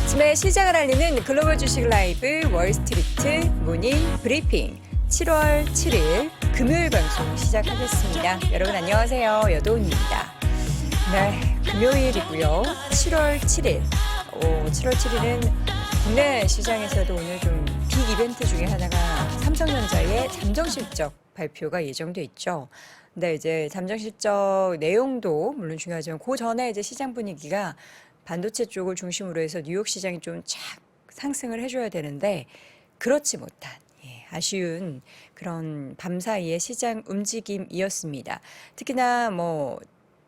아침에 시장을 알리는 글로벌 주식 라이브 월스트리트 모닝 브리핑 7월 7일 금요일 방송 시작하겠습니다. 여러분 안녕하세요. 여도은입니다. 네, 금요일이고요. 7월 7일. 7월 7일은 국내 시장에서도 오늘 좀 빅 이벤트 중에 하나가 삼성전자의 잠정실적 발표가 예정돼 있죠. 근데 이제 잠정실적 내용도 물론 중요하지만 그 전에 이제 시장 분위기가 반도체 쪽을 중심으로 해서 뉴욕 시장이 좀 착 상승을 해줘야 되는데 그렇지 못한 아쉬운 그런 밤사이의 시장 움직임이었습니다. 특히나 뭐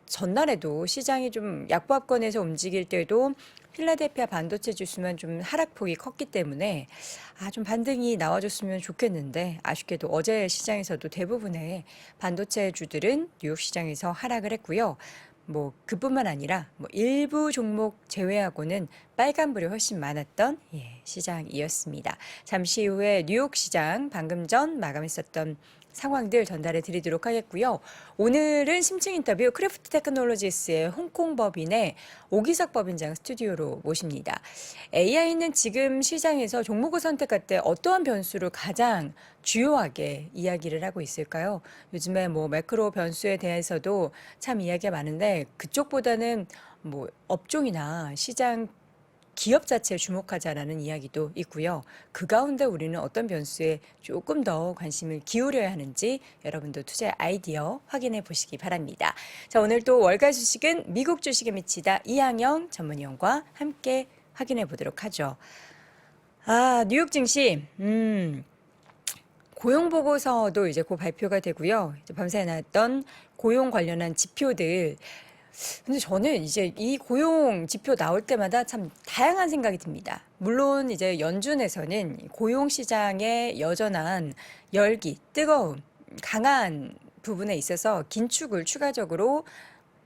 전날에도 시장이 좀 약보합권에서 움직일 때도 필라델피아 반도체 지수만 좀 하락폭이 컸기 때문에 좀 반등이 나와줬으면 좋겠는데 아쉽게도 어제 시장에서도 대부분의 반도체 주들은 뉴욕 시장에서 하락을 했고요. 뭐 그뿐만 아니라 뭐 일부 종목 제외하고는 빨간불이 훨씬 많았던 시장이었습니다. 잠시 후에 뉴욕 시장 방금 전 마감했었던 상황들 전달해 드리도록 하겠고요. 오늘은 심층 인터뷰 크래프트 테크놀로지스의 홍콩 법인의 오기석 법인장 스튜디오로 모십니다. AI는 지금 시장에서 종목을 선택할 때 어떠한 변수를 가장 주요하게 이야기를 하고 있을까요? 요즘에 뭐 매크로 변수에 대해서도 참 이야기가 많은데 그쪽보다는 뭐 업종이나 시장 기업 자체에 주목하자라는 이야기도 있고요. 그 가운데 우리는 어떤 변수에 조금 더 관심을 기울여야 하는지 여러분도 투자의 아이디어 확인해 보시기 바랍니다. 자, 오늘 또 월가 주식은 미국 주식에 미치다 이항영 전문위원과 함께 확인해 보도록 하죠. 뉴욕 증시, 고용 보고서도 이제 곧 발표가 되고요. 이제 밤새 나왔던 고용 관련한 지표들. 근데 저는 이제 이 고용 지표 나올 때마다 참 다양한 생각이 듭니다. 물론 이제 연준에서는 고용 시장의 여전한 열기, 뜨거움, 강한 부분에 있어서 긴축을 추가적으로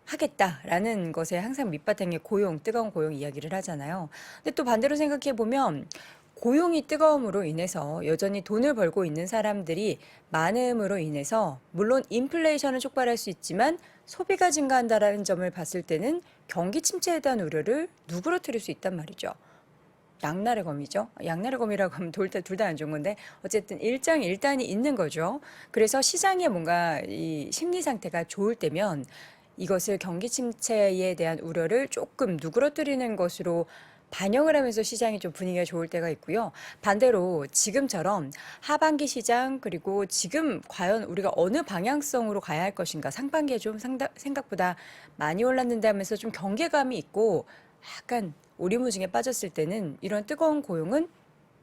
하겠다라는 것에 항상 밑바탕에 고용, 뜨거운 고용 이야기를 하잖아요. 근데 또 반대로 생각해 보면 고용이 뜨거움으로 인해서 여전히 돈을 벌고 있는 사람들이 많음으로 인해서 물론 인플레이션은 촉발할 수 있지만 소비가 증가한다라는 점을 봤을 때는 경기 침체에 대한 우려를 누그러뜨릴 수 있단 말이죠. 양날의 검이죠. 양날의 검이라고 하면 둘 다 안 좋은 건데 어쨌든 일장일단이 있는 거죠. 그래서 시장의 뭔가 이 심리 상태가 좋을 때면 이것을 경기 침체에 대한 우려를 조금 누그러뜨리는 것으로 반영을 하면서 시장이 좀 분위기가 좋을 때가 있고요. 반대로 지금처럼 하반기 시장 그리고 지금 과연 우리가 어느 방향성으로 가야 할 것인가 상반기에 좀 생각보다 많이 올랐는데 하면서 좀 경계감이 있고 약간 오리무중에 빠졌을 때는 이런 뜨거운 고용은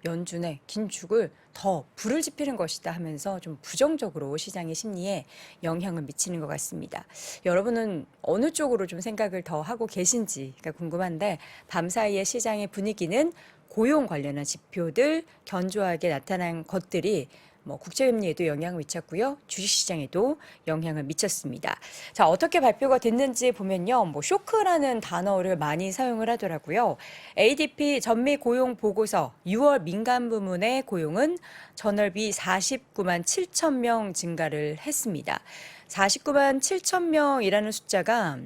연준의 긴축을 더 불을 지피는 것이다 하면서 좀 부정적으로 시장의 심리에 영향을 미치는 것 같습니다. 여러분은 어느 쪽으로 좀 생각을 더 하고 계신지가 궁금한데 밤사이의 시장의 분위기는 고용 관련한 지표들 견조하게 나타난 것들이 뭐 국제금리에도 영향을 미쳤고요. 주식시장에도 영향을 미쳤습니다. 자, 어떻게 발표가 됐는지 보면요. 뭐 쇼크라는 단어를 많이 사용을 하더라고요. ADP 전미 고용 보고서 6월 민간 부문의 고용은 전월비 49만 7천 명 증가를 했습니다. 49만 7천 명이라는 숫자가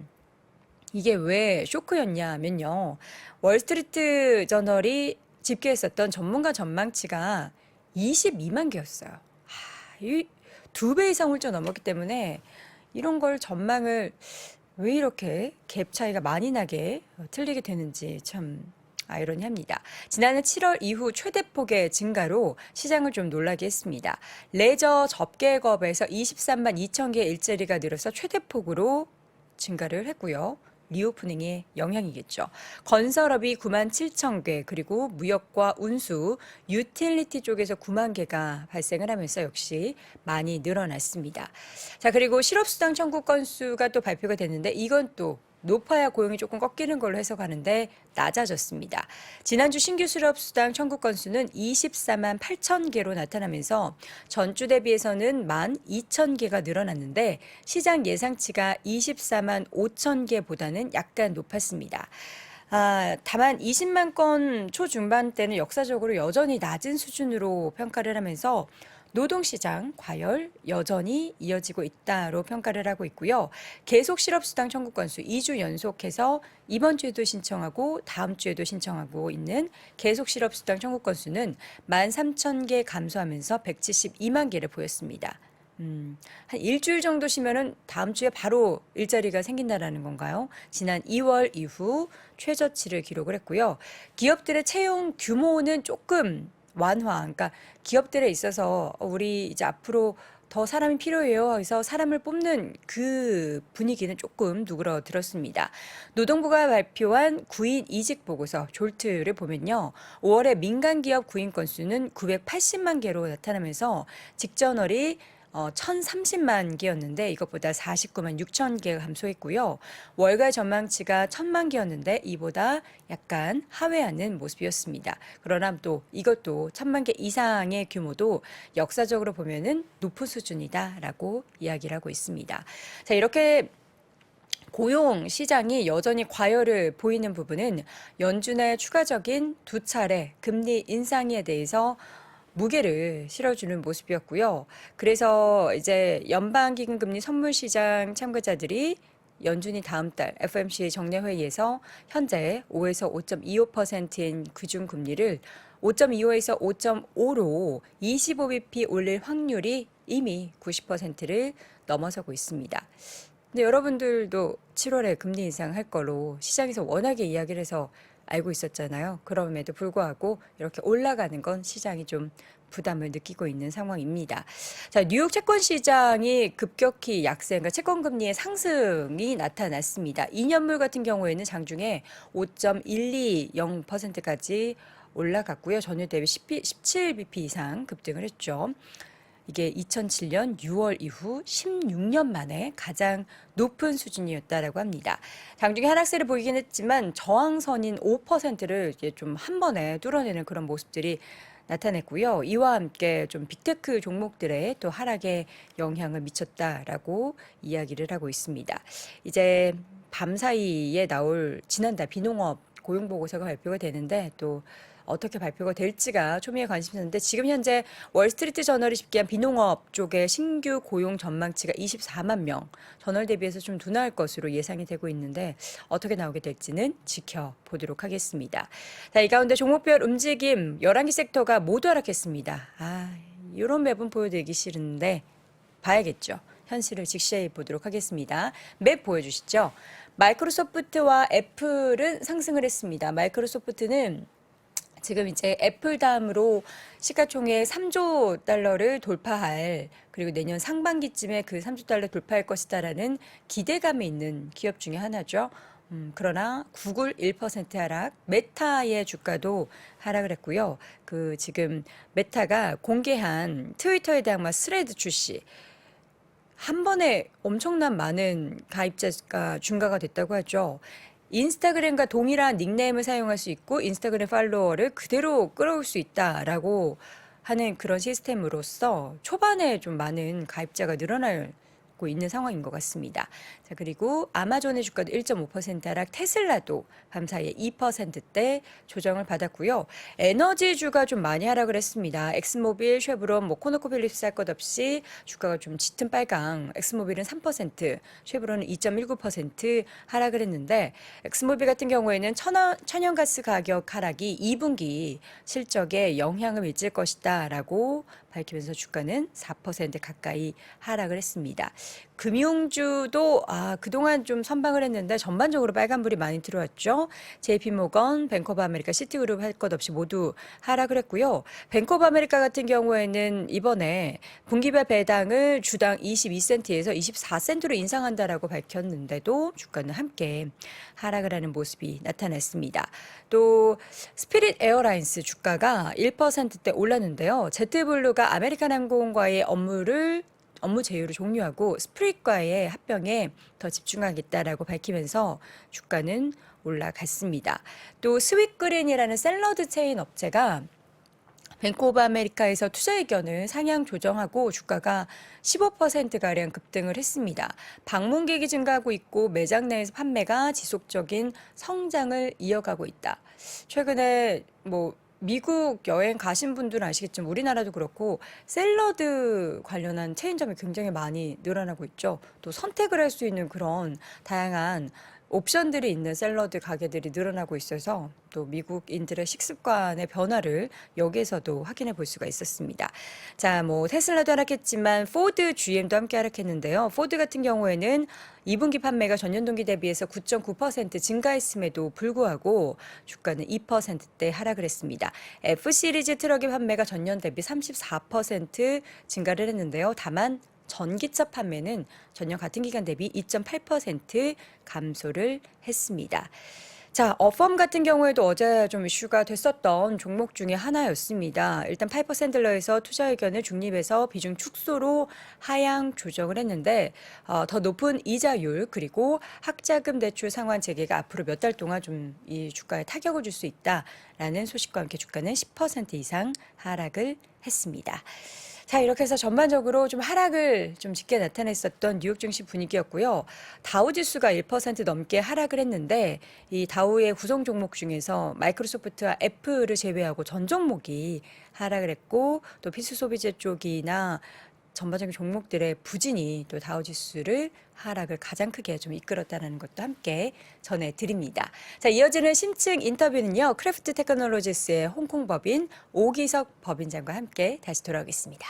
이게 왜 쇼크였냐면요. 월스트리트 저널이 집계했었던 전문가 전망치가 22만 개였어요. 이 2배 이상 훌쩍 넘었기 때문에 이런 걸 전망을 왜 이렇게 갭 차이가 많이 나게 틀리게 되는지 참 아이러니합니다. 지난해 7월 이후 최대폭의 증가로 시장을 좀 놀라게 했습니다. 레저 접객업에서 23만 2천 개 일자리가 늘어서 최대폭으로 증가를 했고요. 리오프닝의 영향이겠죠. 건설업이 9만 7천 개 그리고 무역과 운수, 유틸리티 쪽에서 9만 개가 발생을 하면서 역시 많이 늘어났습니다. 자, 그리고 실업수당 청구 건수가 또 발표가 됐는데 이건 또 높아야 고용이 조금 꺾이는 걸로 해석하는데 낮아졌습니다. 지난주 신규 실업수당 청구 건수는 24만 8천 개로 나타나면서 전주 대비해서는 1만 2천 개가 늘어났는데 시장 예상치가 24만 5천 개보다는 약간 높았습니다. 다만 20만 건 초중반대는 역사적으로 여전히 낮은 수준으로 평가를 하면서 노동시장 과열 여전히 이어지고 있다로 평가를 하고 있고요. 계속 실업수당 청구 건수 2주 연속해서 이번 주에도 신청하고 다음 주에도 신청하고 있는 계속 실업수당 청구 건수는 13,000개 감소하면서 172만 개를 보였습니다. 한 일주일 정도 쉬면은 다음 주에 바로 일자리가 생긴다라는 건가요? 지난 2월 이후 최저치를 기록을 했고요. 기업들의 채용 규모는 조금 완화, 그러니까 기업들에 있어서 우리 이제 앞으로 더 사람이 필요해요 해서 사람을 뽑는 그 분위기는 조금 누그러들었습니다. 노동부가 발표한 구인 이직 보고서 졸트를 보면요. 5월에 민간 기업 구인 건수는 980만 개로 나타나면서 직전월이 1,030만 개였는데 이것보다 49만 6천 개가 감소했고요. 월가 전망치가 1,000만 개였는데 이보다 약간 하회하는 모습이었습니다. 그러나 또 이것도 1,000만 개 이상의 규모도 역사적으로 보면은 높은 수준이다라고 이야기를 하고 있습니다. 자, 이렇게 고용 시장이 여전히 과열을 보이는 부분은 연준의 추가적인 두 차례 금리 인상에 대해서 무게를 실어주는 모습이었고요. 그래서 이제 연방기금금리 선물시장 참가자들이 연준이 다음 달 FOMC 정례회의에서 현재 5에서 5.25%인 그중금리를 5.25에서 5.5로 25bp 올릴 확률이 이미 90%를 넘어서고 있습니다. 근데 여러분들도 7월에 금리 인상할 거로 시장에서 워낙에 이야기를 해서 알고 있었잖아요. 그럼에도 불구하고 이렇게 올라가는 건 시장이 좀 부담을 느끼고 있는 상황입니다. 자, 뉴욕 채권 시장이 급격히 약세, 그러니까 채권 금리의 상승이 나타났습니다. 2년물 같은 경우에는 장중에 5.120%까지 올라갔고요. 전일 대비 17bp 이상 급등을 했죠. 이게 2007년 6월 이후 16년 만에 가장 높은 수준이었다라고 합니다. 장중에 하락세를 보이긴 했지만 저항선인 5%를 좀 한 번에 뚫어내는 그런 모습들이 나타냈고요. 이와 함께 좀 빅테크 종목들의 또 하락에 영향을 미쳤다라고 이야기를 하고 있습니다. 이제 밤 사이에 나올 지난달 비농업 고용보고서가 발표가 되는데 또 어떻게 발표가 될지가 초미의 관심사인데 지금 현재 월스트리트 저널이 집계한 비농업 쪽의 신규 고용 전망치가 24만 명, 전월 대비해서 좀 둔화할 것으로 예상이 되고 있는데 어떻게 나오게 될지는 지켜보도록 하겠습니다. 자, 이 가운데 종목별 움직임 11개 섹터가 모두 하락했습니다. 이런 맵은 보여드리기 싫은데 봐야겠죠. 현실을 직시해 보도록 하겠습니다. 맵 보여주시죠. 마이크로소프트와 애플은 상승을 했습니다. 마이크로소프트는 지금 이제 애플 다음으로 시가총액 3조 달러를 돌파할, 그리고 내년 상반기쯤에 그 3조 달러 돌파할 것이다라는 기대감이 있는 기업 중에 하나죠. 그러나 구글 1% 하락, 메타의 주가도 하락을 했고요. 그 지금 메타가 공개한 트위터에 대한 스레드 출시, 한 번에 엄청난 많은 가입자가 증가가 됐다고 하죠. 인스타그램과 동일한 닉네임을 사용할 수 있고 인스타그램 팔로워를 그대로 끌어올 수 있다라고 하는 그런 시스템으로서 초반에 좀 많은 가입자가 늘어나고 있는 상황인 것 같습니다. 자, 그리고 아마존의 주가도 1.5% 하락, 테슬라도 밤사이에 2%대 조정을 받았고요. 에너지주가 좀 많이 하락을 했습니다. 엑스모빌, 쉐브론, 코노코필립스 할 것 없이 주가가 좀 짙은 빨강, 엑스모빌은 3%, 쉐브론은 2.19% 하락을 했는데 엑스모빌 같은 경우에는 천연가스 가격 하락이 2분기 실적에 영향을 미칠 것이다라고 밝히면서 주가는 4% 가까이 하락을 했습니다. 금융주도 그동안 좀 선방을 했는데 전반적으로 빨간불이 많이 들어왔죠. JP모건, 뱅크 오브 아메리카, 시티그룹 할 것 없이 모두 하락을 했고요. 뱅크 오브 아메리카 같은 경우에는 이번에 분기별 배당을 주당 22센트에서 24센트로 인상한다라고 밝혔는데도 주가는 함께 하락을 하는 모습이 나타났습니다. 또 스피릿 에어라인스 주가가 1%대 올랐는데요. 제트블루가 아메리칸 항공과의 업무 제휴를 종료하고 스프릿과의 합병에 더 집중하겠다라고 밝히면서 주가는 올라갔습니다. 또 스윗그린이라는 샐러드 체인 업체가 뱅크 오브 아메리카에서 투자 의견을 상향 조정하고 주가가 15%가량 급등을 했습니다. 방문객이 증가하고 있고 매장 내에서 판매가 지속적인 성장을 이어가고 있다. 최근에 미국 여행 가신 분들은 아시겠지만 우리나라도 그렇고 샐러드 관련한 체인점이 굉장히 많이 늘어나고 있죠. 또 선택을 할 수 있는 그런 다양한 옵션들이 있는 샐러드 가게들이 늘어나고 있어서 또 미국인들의 식습관의 변화를 여기에서도 확인해 볼 수가 있었습니다. 자, 뭐 테슬라도 하락했지만 포드, GM도 함께 하락했는데요. 포드 같은 경우에는 2분기 판매가 전년 동기 대비해서 9.9% 증가했음에도 불구하고 주가는 2%대 하락을 했습니다. F 시리즈 트럭의 판매가 전년 대비 34% 증가를 했는데요. 다만 전기차 판매는 전년 같은 기간 대비 2.8% 감소를 했습니다. 자, 어펌 같은 경우에도 어제 좀 이슈가 됐었던 종목 중에 하나였습니다. 일단 8%러에서 투자 의견을 중립해서 비중 축소로 하향 조정을 했는데 더 높은 이자율 그리고 학자금 대출 상환 재개가 앞으로 몇 달 동안 좀 이 주가에 타격을 줄 수 있다라는 소식과 함께 주가는 10% 이상 하락을 했습니다. 자, 이렇게 해서 전반적으로 좀 하락을 좀 짙게 나타냈었던 뉴욕 증시 분위기였고요. 다우 지수가 1% 넘게 하락을 했는데 이 다우의 구성 종목 중에서 마이크로소프트와 애플을 제외하고 전 종목이 하락을 했고 또 필수 소비재 쪽이나 전반적인 종목들의 부진이 또 다우 지수를 하락을 가장 크게 좀 이끌었다는 것도 함께 전해드립니다. 자, 이어지는 심층 인터뷰는요. 크래프트 테크놀로지스의 홍콩 법인 오기석 법인장과 함께 다시 돌아오겠습니다.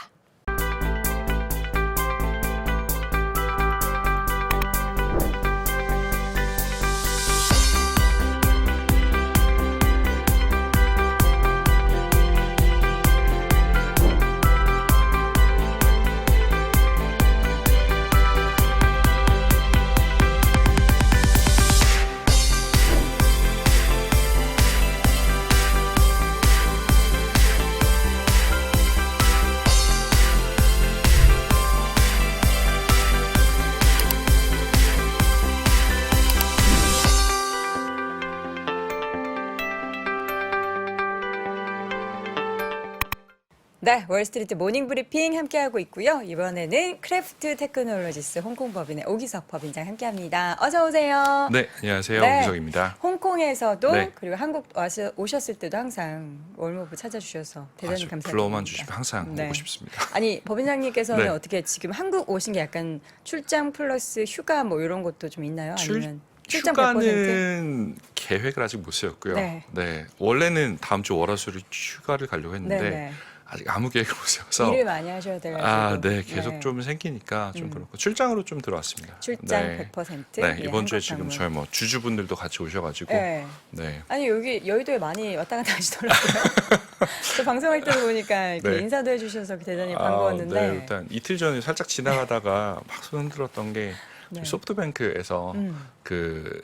네, 월스트리트 모닝 브리핑 함께하고 있고요. 이번에는 크래프트 테크놀로지스 홍콩 법인의 오기석 법인장 함께합니다. 어서 오세요. 네, 안녕하세요. 네. 오기석입니다. 홍콩에서도 네. 그리고 한국 오셨을 때도 항상 월모부 찾아주셔서 대단히 감사드립니다. 불러만 주시면 항상 네. 오고 싶습니다. 아니, 법인장님께서는 네. 어떻게 지금 한국 오신 게 약간 출장 플러스 휴가 뭐 이런 것도 좀 있나요? 아니면 출장 100%? 휴가는 계획을 아직 못 세웠고요. 네. 네, 원래는 다음 주 월화수를 휴가를 가려고 했는데 네네. 아직 아무 계획을 못 세워서 일을 많이 하셔야 돼가지고. 네, 계속 네. 좀 생기니까 좀 그렇고 출장으로 좀 들어왔습니다. 출장 네. 100%. 네, 예, 이번 주에 한국 지금 방문. 저희 뭐 주주분들도 같이 오셔가지고 네. 네. 아니 여기 여의도에 많이 왔다 갔다 하시더라고요. 저 방송할 때도 보니까 이렇게 네. 인사도 해주셔서 대단히 반가웠는데. 네, 일단 이틀 전에 살짝 지나가다가 막 손 흔들었던 게 네. 소프트뱅크에서 그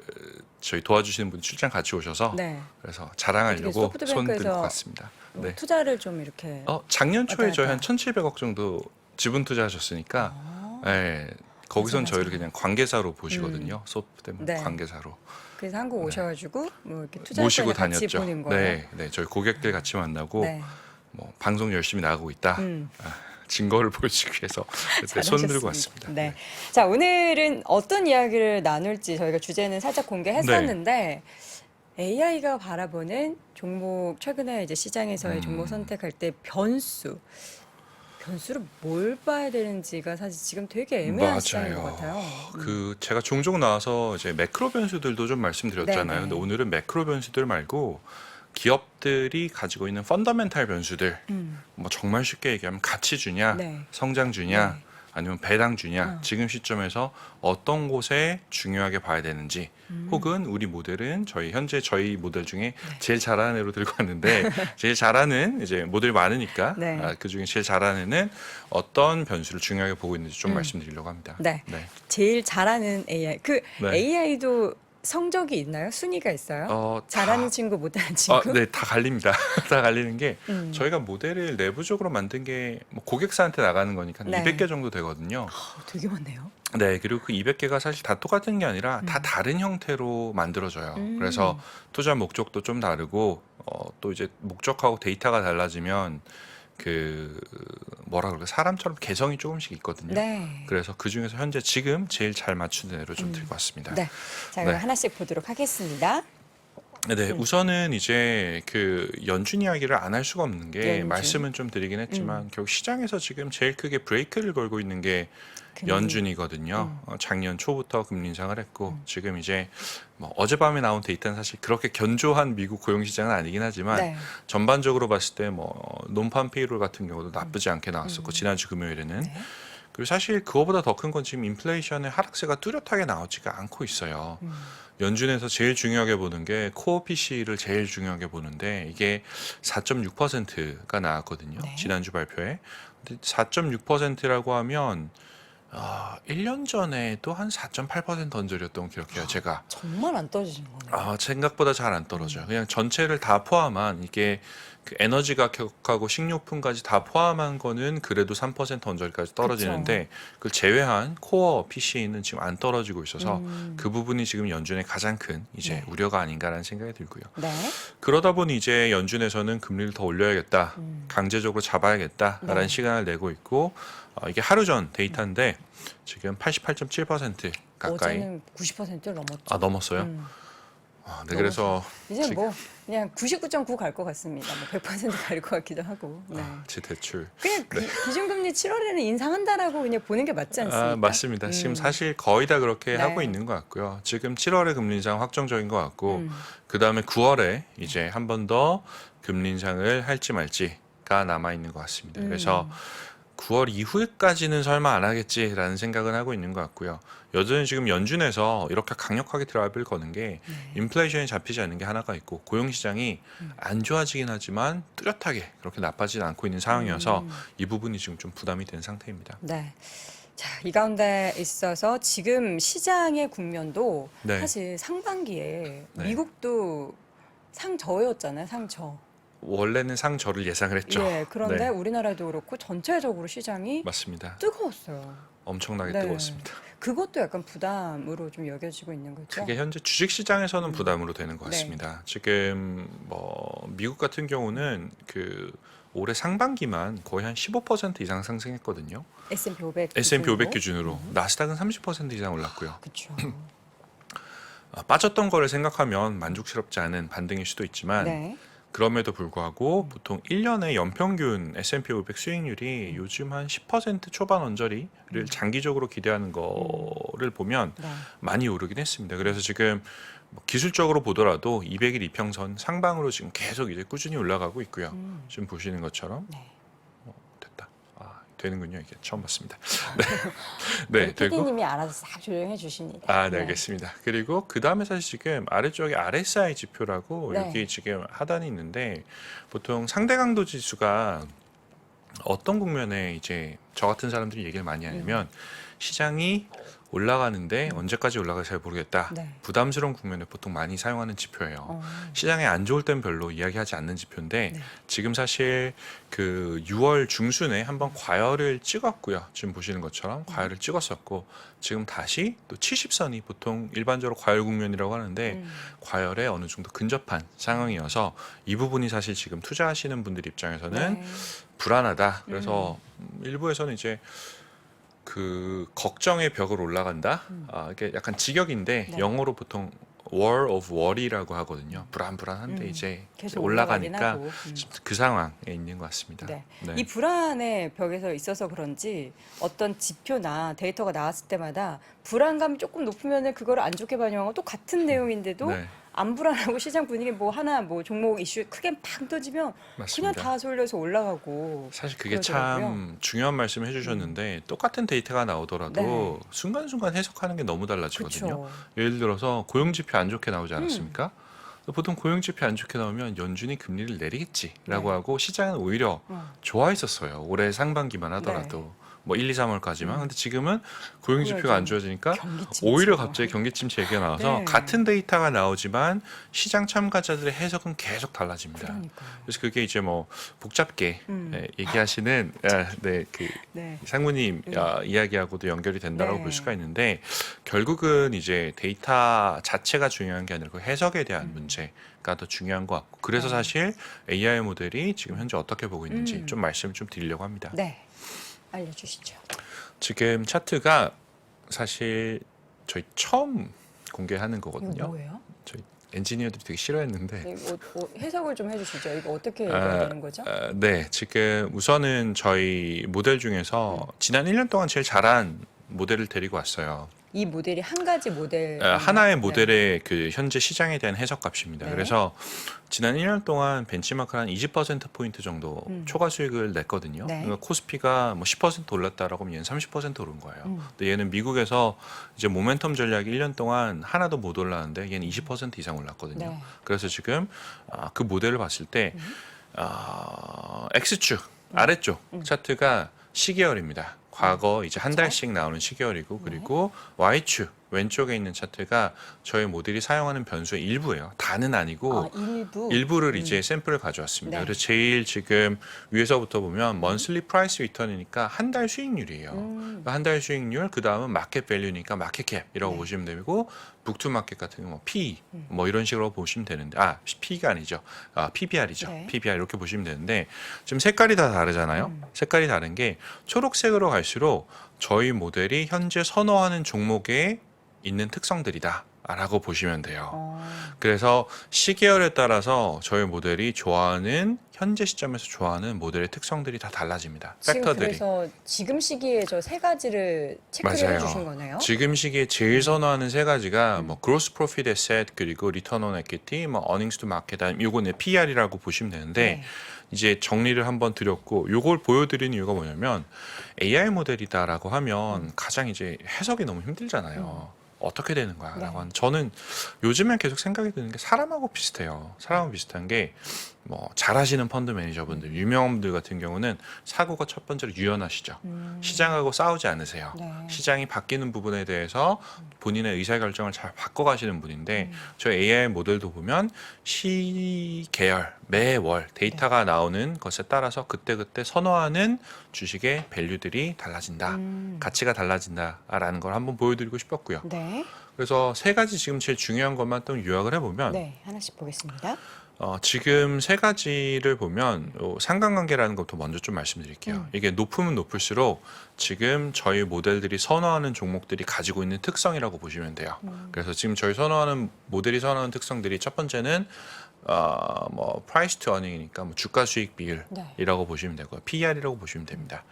저희 도와주시는 분 출장 같이 오셔서 네. 그래서 자랑하려고 손 소프트뱅크에서 들고 갔습니다. 뭐 네. 투자를 좀 이렇게. 작년 초에 왔다 저희 갔다. 한 1,700억 정도 지분 투자하셨으니까 네, 거기선 맞아, 저희를 맞아. 그냥 관계사로 보시거든요. 소프트뱅크 네. 관계사로 그래서 한국 오셔가지고 뭐 이렇게 투자 모시고 시간에 같이 다녔죠. 보는 거예요. 네, 네, 저희 고객들 같이 만나고 네. 뭐 방송 열심히 나가고 있다. 음. 증거를 보여주기 위해서 그때 손 들고 잘하셨습니다. 왔습니다. 네. 자, 오늘은 어떤 이야기를 나눌지 저희가 주제는 살짝 공개했었는데 AI가 바라보는 종목, 최근에 이제 시장에서의 종목 선택할 때 변수를 뭘 봐야 되는지가 사실 지금 되게 애매한 시장인 것 같아요. 그 제가 종종 나와서 이제 매크로 변수들도 좀 말씀드렸잖아요. 네네. 근데 오늘은 매크로 변수들 말고 기업들이 가지고 있는 펀더멘탈 변수들, 뭐 정말 쉽게 얘기하면 가치주냐, 네. 성장주냐, 네. 아니면 배당주냐, 지금 시점에서 어떤 곳에 중요하게 봐야 되는지, 혹은 우리 모델은 현재 저희 모델 중에 제일 잘하는 애로 들고 왔는데 제일 잘하는 이제 모델 많으니까 네. 그 중에 제일 잘하는 애는 어떤 변수를 중요하게 보고 있는지 좀 말씀드리려고 합니다. 네. 네. 제일 잘하는 AI. 그 네. AI도 성적이 있나요? 순위가 있어요? 잘하는 친구, 못하는 친구? 네, 다 갈립니다. 다 갈리는 게 저희가 저희가 모델을 내부적으로 만든 게 뭐 고객사한테 나가는 거니까 한 네. 200개 정도 되거든요. 되게 많네요. 네, 그리고 그 200개가 사실 다 똑같은 게 아니라 다 다른 형태로 만들어져요. 그래서 투자 목적도 좀 다르고 또 이제 목적하고 데이터가 달라지면 그 뭐라 그럴까 사람처럼 개성이 조금씩 있거든요. 네. 그래서 그 중에서 현재 지금 제일 잘 맞추는 애로 좀 들고 왔습니다. 네. 자, 그럼 하나씩 보도록 하겠습니다. 네, 음. 우선은 이제 그 연준 이야기를 안 할 수가 없는 게 연준. 말씀은 좀 드리긴 했지만 결국 시장에서 지금 제일 크게 브레이크를 걸고 있는 게 금리. 연준이거든요. 작년 초부터 금리 인상을 했고 음. 지금 이제 뭐 어젯밤에 나온 데이터는 사실 그렇게 견조한 미국 고용 시장은 아니긴 하지만 네. 전반적으로 봤을 때 뭐 논판 페이롤 같은 경우도 나쁘지 않게 나왔었고 음. 지난주 금요일에는 네. 그리고 사실 그거보다 더 큰 건 지금 인플레이션의 하락세가 뚜렷하게 나오지가 않고 있어요. 음. 연준에서 제일 중요하게 보는 게 코어 PC를 제일 중요하게 보는데 이게 4.6%가 나왔거든요. 네. 지난주 발표에. 근데 4.6%라고 하면 1년 전에도 한 4.8% 언저리였던 기억해요, 제가. 정말 안 떨어지는 거네요. 생각보다 잘 안 떨어져요. 그냥 전체를 다 포함한 이게 그 에너지 가격하고 식료품까지 다 포함한 거는 그래도 3% 언저리까지 떨어지는데 그걸 제외한 코어 PC는 지금 안 떨어지고 있어서 그 부분이 지금 연준의 가장 큰 이제 네. 우려가 아닌가라는 생각이 들고요. 네. 그러다 보니 이제 연준에서는 금리를 더 올려야겠다, 음. 강제적으로 잡아야겠다라는 네. 시간을 내고 있고 이게 하루 전 데이터인데 지금 88.7% 가까이 어제는 90%를 넘었죠. 넘었어요. 음. 네, 그래서 이제 지금- 뭐 그냥 99.9 갈 것 같습니다. 뭐 100% 갈 것 같기도 하고. 네. 제 대출. 그냥 기준금리 7월에는 인상한다라고 그냥 보는 게 맞지 않습니까? 맞습니다. 지금 음. 사실 거의 다 그렇게 네. 하고 있는 것 같고요. 지금 7월에 금리 인상 확정적인 것 같고, 음. 그 다음에 9월에 이제 한 번 더 금리 인상을 할지 말지가 남아 있는 것 같습니다. 그래서 9월 이후까지는 설마 안 하겠지라는 생각은 하고 있는 것 같고요. 여전히 지금 연준에서 이렇게 강력하게 드라이브를 거는 게 네. 인플레이션이 잡히지 않는 게 하나가 있고 고용 시장이 안 좋아지긴 하지만 뚜렷하게 그렇게 나빠지지 않고 있는 상황이어서 이 부분이 지금 좀 부담이 된 상태입니다. 네. 자, 이 가운데 있어서 지금 시장의 국면도 네. 사실 상반기에 네. 미국도 상저였잖아요. 상저. 원래는 상저를 예상을 했죠. 예. 그런데 네. 우리나라도 그렇고 전체적으로 시장이 맞습니다. 뜨거웠어요. 엄청나게 네. 뜨거웠습니다. 그것도 약간 부담으로 좀 여겨지고 있는 거죠. 그게 현재 주식 시장에서는 부담으로 되는 것 네. 같습니다. 지금 뭐 미국 같은 경우는 그 올해 상반기만 거의 한 15% 이상 상승했거든요. S&P 500 S&P 500 기준으로. 기준으로 나스닥은 30% 이상 올랐고요. 그렇죠. 빠졌던 거를 생각하면 만족스럽지 않은 반등일 수도 있지만 네. 그럼에도 불구하고 보통 1년의 연평균 S&P 500 수익률이 요즘 한 10% 초반 언저리를 장기적으로 기대하는 거를 보면 네. 많이 오르긴 했습니다. 그래서 지금 뭐 기술적으로 보더라도 200일 이평선 상방으로 지금 계속 이제 꾸준히 올라가고 있고요. 지금 보시는 것처럼 네. 됐다. 되는군요. 이게 처음 봤습니다. 네, 되고. PD님이 알아서 싹 조정해 주십니다. 네, 알겠습니다. 그리고 그 다음에 사실 지금 아래쪽에 RSI 지표라고 네. 여기 지금 하단이 있는데 보통 상대 강도 지수가 어떤 국면에 이제 저 같은 사람들이 얘기를 많이 하냐면 시장이 올라가는데 언제까지 올라갈지 잘 모르겠다. 네. 부담스러운 국면에 보통 많이 사용하는 지표예요. 어. 시장이 안 좋을 땐 별로 이야기하지 않는 지표인데 네. 지금 사실 그 6월 중순에 한번 과열을 찍었고요. 지금 보시는 것처럼 과열을 찍었었고 지금 다시 또 70선이 보통 일반적으로 과열 국면이라고 하는데 과열에 어느 정도 근접한 상황이어서 이 부분이 사실 지금 투자하시는 분들 입장에서는 네. 불안하다. 그래서 일부에서는 이제 그 걱정의 벽을 올라간다. 이게 약간 직역인데 네. 영어로 보통 War of Worry라고 하거든요. 불안한데 이제 계속 올라가니까 올라가긴 하고. 그 상황에 있는 것 같습니다. 네. 네. 이 불안의 벽에서 있어서 그런지 어떤 지표나 데이터가 나왔을 때마다 불안감이 조금 높으면 그걸 안 좋게 반영하고 또 같은 내용인데도 네, 안 불안하고 시장 분위기 뭐 하나 뭐 종목 이슈 크게 팍 터지면 그냥 맞습니다. 다 쏠려서 올라가고. 사실 그게 그러더라고요. 참 중요한 말씀을 해주셨는데 똑같은 데이터가 나오더라도 네. 순간순간 해석하는 게 너무 달라지거든요. 그렇죠. 예를 들어서 고용지표 안 좋게 나오지 않았습니까? 보통 고용지표 안 좋게 나오면 연준이 금리를 내리겠지라고 네. 하고 시장은 오히려 좋아했었어요. 올해 상반기만 하더라도 뭐 1, 2, 3월까지만. 근데 지금은 고용지표가 안 좋아지니까 경기 침체. 오히려 갑자기 경기 침체 얘기가 나와서 네. 같은 데이터가 나오지만 시장 참가자들의 해석은 계속 달라집니다. 그러니까요. 그래서 그게 이제 뭐 복잡게 얘기하시는 그 네. 상무님 이야기하고도 연결이 된다고 네. 볼 수가 있는데 결국은 이제 데이터 자체가 중요한 게 아니라 그 해석에 대한 문제가 더 중요한 것 같고 그래서 네. 사실 AI 모델이 지금 현재 어떻게 보고 있는지 좀 말씀을 좀 드리려고 합니다. 네. 알려주시죠. 지금 차트가 사실 저희 처음 공개하는 이거 거거든요. 뭐예요? 저희 엔지니어들이 되게 싫어했는데 네, 해석을 좀 해주시죠. 이거 어떻게 읽어야 되는 거죠? 네, 지금 우선은 저희 모델 중에서 지난 1년 동안 제일 잘한 모델을 데리고 왔어요. 이 모델이 한 가지 모델 하나의 모델의 그 현재 시장에 대한 해석값입니다. 네. 그래서 지난 1년 동안 벤치마크를 한 20%포인트 정도 초과 수익을 냈거든요. 네. 그러니까 코스피가 뭐 10% 올랐다라고 하면 얘는 30% 오른 거예요. 근데 얘는 미국에서 이제 모멘텀 전략이 1년 동안 하나도 못 올랐는데 얘는 20% 이상 올랐거든요. 네. 그래서 지금 그 모델을 봤을 때 X축 아래쪽 차트가 시계열입니다. 과거 이제 한 달씩 나오는 시계열이고 그리고 Y축 왼쪽에 있는 차트가 저희 모델이 사용하는 변수의 일부예요. 다는 아니고 일부를 이제 샘플을 가져왔습니다. 네. 그래서 제일 지금 위에서부터 보면 먼슬리 프라이스 리턴이니까 한 달 수익률이에요. 한 달 수익률 그 다음은 마켓 밸류니까 마켓 캡이라고 네. 보시면 되고 북투 마켓 같은 경우 P 뭐 이런 식으로 보시면 되는데 P가 아니죠. PBR이죠. 네. PBR 이렇게 보시면 되는데 지금 색깔이 다 다르잖아요. 색깔이 다른 게 초록색으로 갈수록 저희 모델이 현재 선호하는 종목에 있는 특성들이다라고 보시면 돼요. 그래서 시계열에 따라서 저희 모델이 좋아하는 현재 시점에서 좋아하는 모델의 특성들이 다 달라집니다. 지금 팩터들이. 그래서 지금 시기에 저 세 가지를 체크를 맞아요. 해주신 거네요. 지금 시기에 제일 선호하는 세 가지가 뭐 gross profit asset 그리고 return on equity, 뭐 earnings to market, 요거는 PR이라고 보시면 되는데 네. 이제 정리를 한번 드렸고 요걸 보여드리는 이유가 뭐냐면 AI 모델이다라고 하면 가장 이제 해석이 너무 힘들잖아요. 어떻게 되는 거야? 라고 하는 저는 요즘엔 계속 생각이 드는 게 사람하고 비슷해요. 사람하고 비슷한 게 뭐 잘하시는 펀드 매니저분들, 유명한 분들 같은 경우는 사고가 첫 번째로 유연하시죠. 시장하고 싸우지 않으세요. 네. 시장이 바뀌는 부분에 대해서 본인의 의사결정을 잘 바꿔가시는 분인데 저 AI 모델도 보면 시계열, 매월 데이터가 나오는 것에 따라서 그때그때 선호하는 주식의 밸류들이 달라진다. 가치가 달라진다라는 걸 한번 보여드리고 싶었고요. 네. 그래서 세 가지 지금 제일 중요한 것만 또 요약을 해보면 네, 하나씩 보겠습니다. 지금 세 가지를 보면 상관관계라는 것부터 먼저 좀 말씀드릴게요. 이게 높으면 높을수록 지금 저희 모델들이 선호하는 종목들이 가지고 있는 특성이라고 보시면 돼요. 그래서 지금 저희 선호하는 모델이 선호하는 특성들이 첫 번째는 뭐 price to earning이니까 뭐 주가 수익 비율이라고 보시면 되고요. PER이라고 보시면 됩니다.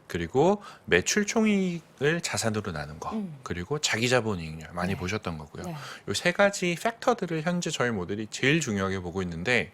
그리고 매출 총이익을 자산으로 나눈 거, 그리고 자기 자본 이익률 많이 보셨던 거고요. 네. 이 세 가지 팩터들을 현재 저희 모델이 제일 중요하게 보고 있는데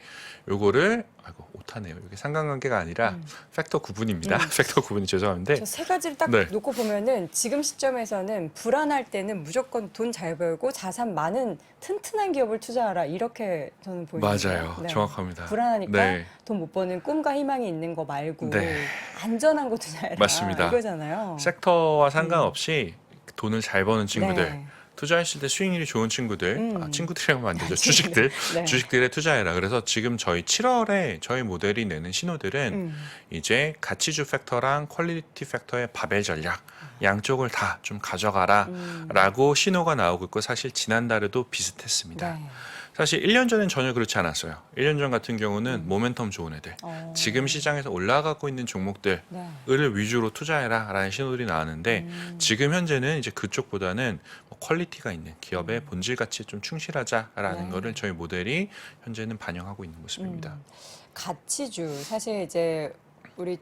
요거를 오타네요. 이게 상관관계가 아니라 팩터 구분입니다. 팩터 구분이 죄송한데 저 세 가지를 딱 네. 놓고 보면은 지금 시점에서는 불안할 때는 무조건 돈 잘 벌고 자산 많은 튼튼한 기업을 투자하라 이렇게 저는 보이는데요. 맞아요. 네. 정확합니다. 불안하니까 네. 돈 못 버는 꿈과 희망이 있는 거 말고 네. 안전한 거 투자해라. 맞습니다. 이거잖아요. 섹터와 상관없이 돈을 잘 버는 친구들, 네. 투자했을 때 수익률이 좋은 친구들, 친구들이라고 하면 안 되죠. 주식들, 네. 주식들에 투자해라. 그래서 지금 저희 7월에 저희 모델이 내는 신호들은 이제 가치주 팩터랑 퀄리티 팩터의 바벨 전략 양쪽을 다 좀 가져가라라고 신호가 나오고 있고 사실 지난달에도 비슷했습니다. 네. 사실 1년 전엔 전혀 그렇지 않았어요. 1년 전 같은 경우는 모멘텀 좋은 애들, 지금 시장에서 올라가고 있는 종목들을 네. 위주로 투자해라라는 신호들이 나왔는데 지금 현재는 이제 그쪽보다는 뭐 퀄리티가 있는 기업의 본질 가치에 좀 충실하자라는 네. 거를 저희 모델이 현재는 반영하고 있는 모습입니다. 가치주 사실 이제 우리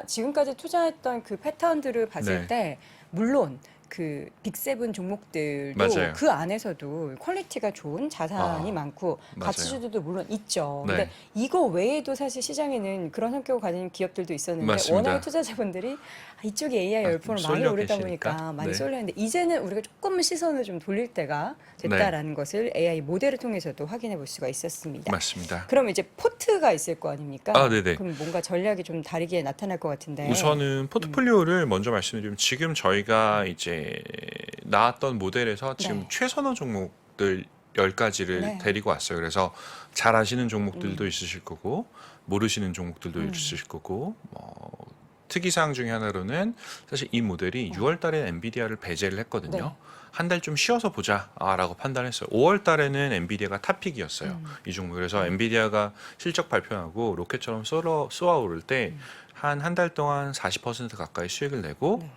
지금까지 투자했던 그 패턴들을 봤을 네. 때 물론 그 빅세븐 종목들도 맞아요. 그 안에서도 퀄리티가 좋은 자산이 많고 맞아요. 가치주들도 물론 있죠. 네. 근데 이거 외에도 사실 시장에는 그런 성격을 가진 기업들도 있었는데 맞습니다. 워낙에 투자자분들이 이쪽에 AI 열풍을 많이 쏠려 오르다 계시니까. 보니까 많이 네. 쏠렸는데 이제는 우리가 조금 시선을 좀 돌릴 때가 됐다라는 것을 AI 모델을 통해서도 확인해 볼 수가 있었습니다. 맞습니다. 그럼 이제 포트가 있을 거 아닙니까? 네네. 그럼 뭔가 전략이 좀 다르게 나타날 것 같은데. 우선은 포트폴리오를 먼저 말씀드리면 지금 저희가 이제 나왔던 모델에서 지금 네. 최선호 종목들 10가지를 네. 데리고 왔어요. 그래서 잘 아시는 종목들도 있으실 거고 모르시는 종목들도 있으실 거고 특이사항 중에 하나로는 사실 이 모델이 6월 달에 엔비디아를 배제를 했거든요. 네. 한 달 좀 쉬어서 보자라고 판단했어요. 5월 달에는 엔비디아가 탑픽이었어요. 이 종목. 그래서 엔비디아가 실적 발표하고 로켓처럼 쏘아오를 때 한 달 동안 40% 가까이 수익을 내고 네.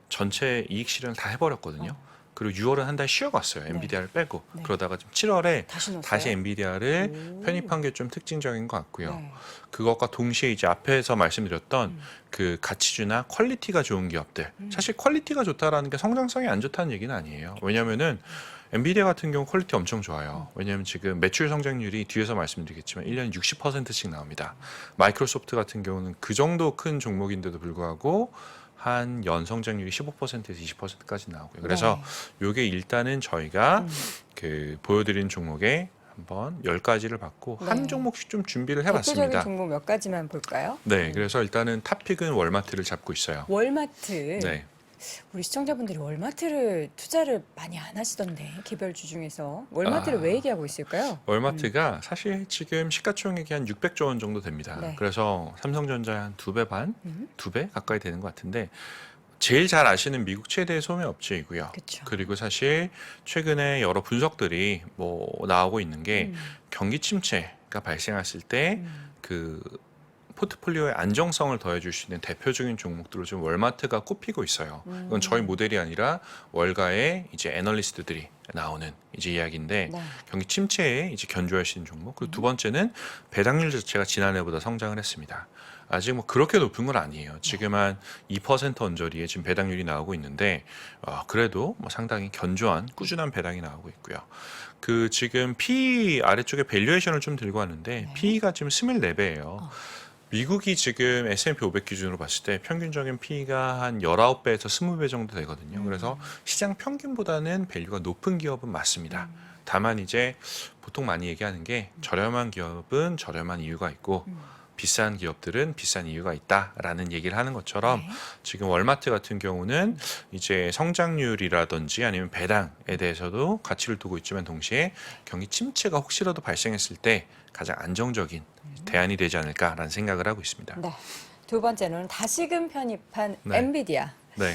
전체 이익 실현을 다 해버렸거든요. 그리고 6월은 한 달 쉬어갔어요. 네. 엔비디아를 빼고. 네. 그러다가 지금 7월에 다시 넣었어요. 다시 엔비디아를 오. 편입한 게 좀 특징적인 것 같고요. 네. 그것과 동시에 이제 앞에서 말씀드렸던 음. 그 가치주나 퀄리티가 좋은 기업들. 사실 퀄리티가 좋다라는 게 성장성이 안 좋다는 얘기는 아니에요. 왜냐면은 엔비디아 같은 경우 퀄리티 엄청 좋아요. 왜냐하면 지금 매출 성장률이 뒤에서 말씀드리겠지만 1년에 60%씩 나옵니다. 마이크로소프트 같은 경우는 그 정도 큰 종목인데도 불구하고 한 연 성장률이 15%에서 20%까지 나오고요. 그래서 요게 일단은 저희가 음. 그 보여드린 종목에 한번 10가지를 받고 네. 한 종목씩 좀 준비를 대표적인 해봤습니다. 종목 몇 가지만 볼까요? 네, 그래서 일단은 탑픽은 월마트를 잡고 있어요. 월마트. 네, 우리 시청자분들이 월마트를 투자를 많이 안 하시던데 개별주 중에서 월마트를 아. 왜 얘기하고 있을까요? 월마트가 사실 지금 시가총액이 한 600조 원 정도 됩니다. 네. 그래서 삼성전자의 한 2배 반, 음. 2배 가까이 되는 것 같은데 제일 잘 아시는 미국 최대 소매 업체이고요. 그쵸. 그리고 사실 최근에 여러 분석들이 뭐 나오고 있는 게 음. 경기 침체가 발생했을 때 음. 그 포트폴리오의 안정성을 더해줄 수 있는 대표적인 종목들로 지금 월마트가 꼽히고 있어요. 이건 저희 모델이 아니라 월가의 이제 애널리스트들이 나오는 이제 이야기인데 네. 경기 침체에 이제 견조할 수 있는 종목. 그리고 두 번째는 배당률 자체가 지난해보다 성장을 했습니다. 아직 뭐 그렇게 높은 건 아니에요. 지금 한 2% 언저리에 지금 배당률이 나오고 있는데 그래도 뭐 상당히 견조한 꾸준한 배당이 나오고 있고요. 그 지금 PE 아래쪽에 밸류에이션을 좀 들고 왔는데 네. PE가 지금 24배예요. 미국이 지금 S&P 500 기준으로 봤을 때 평균적인 PE가 한 19배에서 20배 정도 되거든요. 그래서 시장 평균보다는 밸류가 높은 기업은 맞습니다. 다만 이제 보통 많이 얘기하는 게 저렴한 기업은 저렴한 이유가 있고 비싼 기업들은 비싼 이유가 있다라는 얘기를 하는 것처럼 네. 지금 월마트 같은 경우는 이제 성장률이라든지 아니면 배당에 대해서도 가치를 두고 있지만 동시에 경기 침체가 혹시라도 발생했을 때 가장 안정적인 대안이 되지 않을까라는 생각을 하고 있습니다. 네. 두 번째는 다시금 편입한 네. 엔비디아. 네.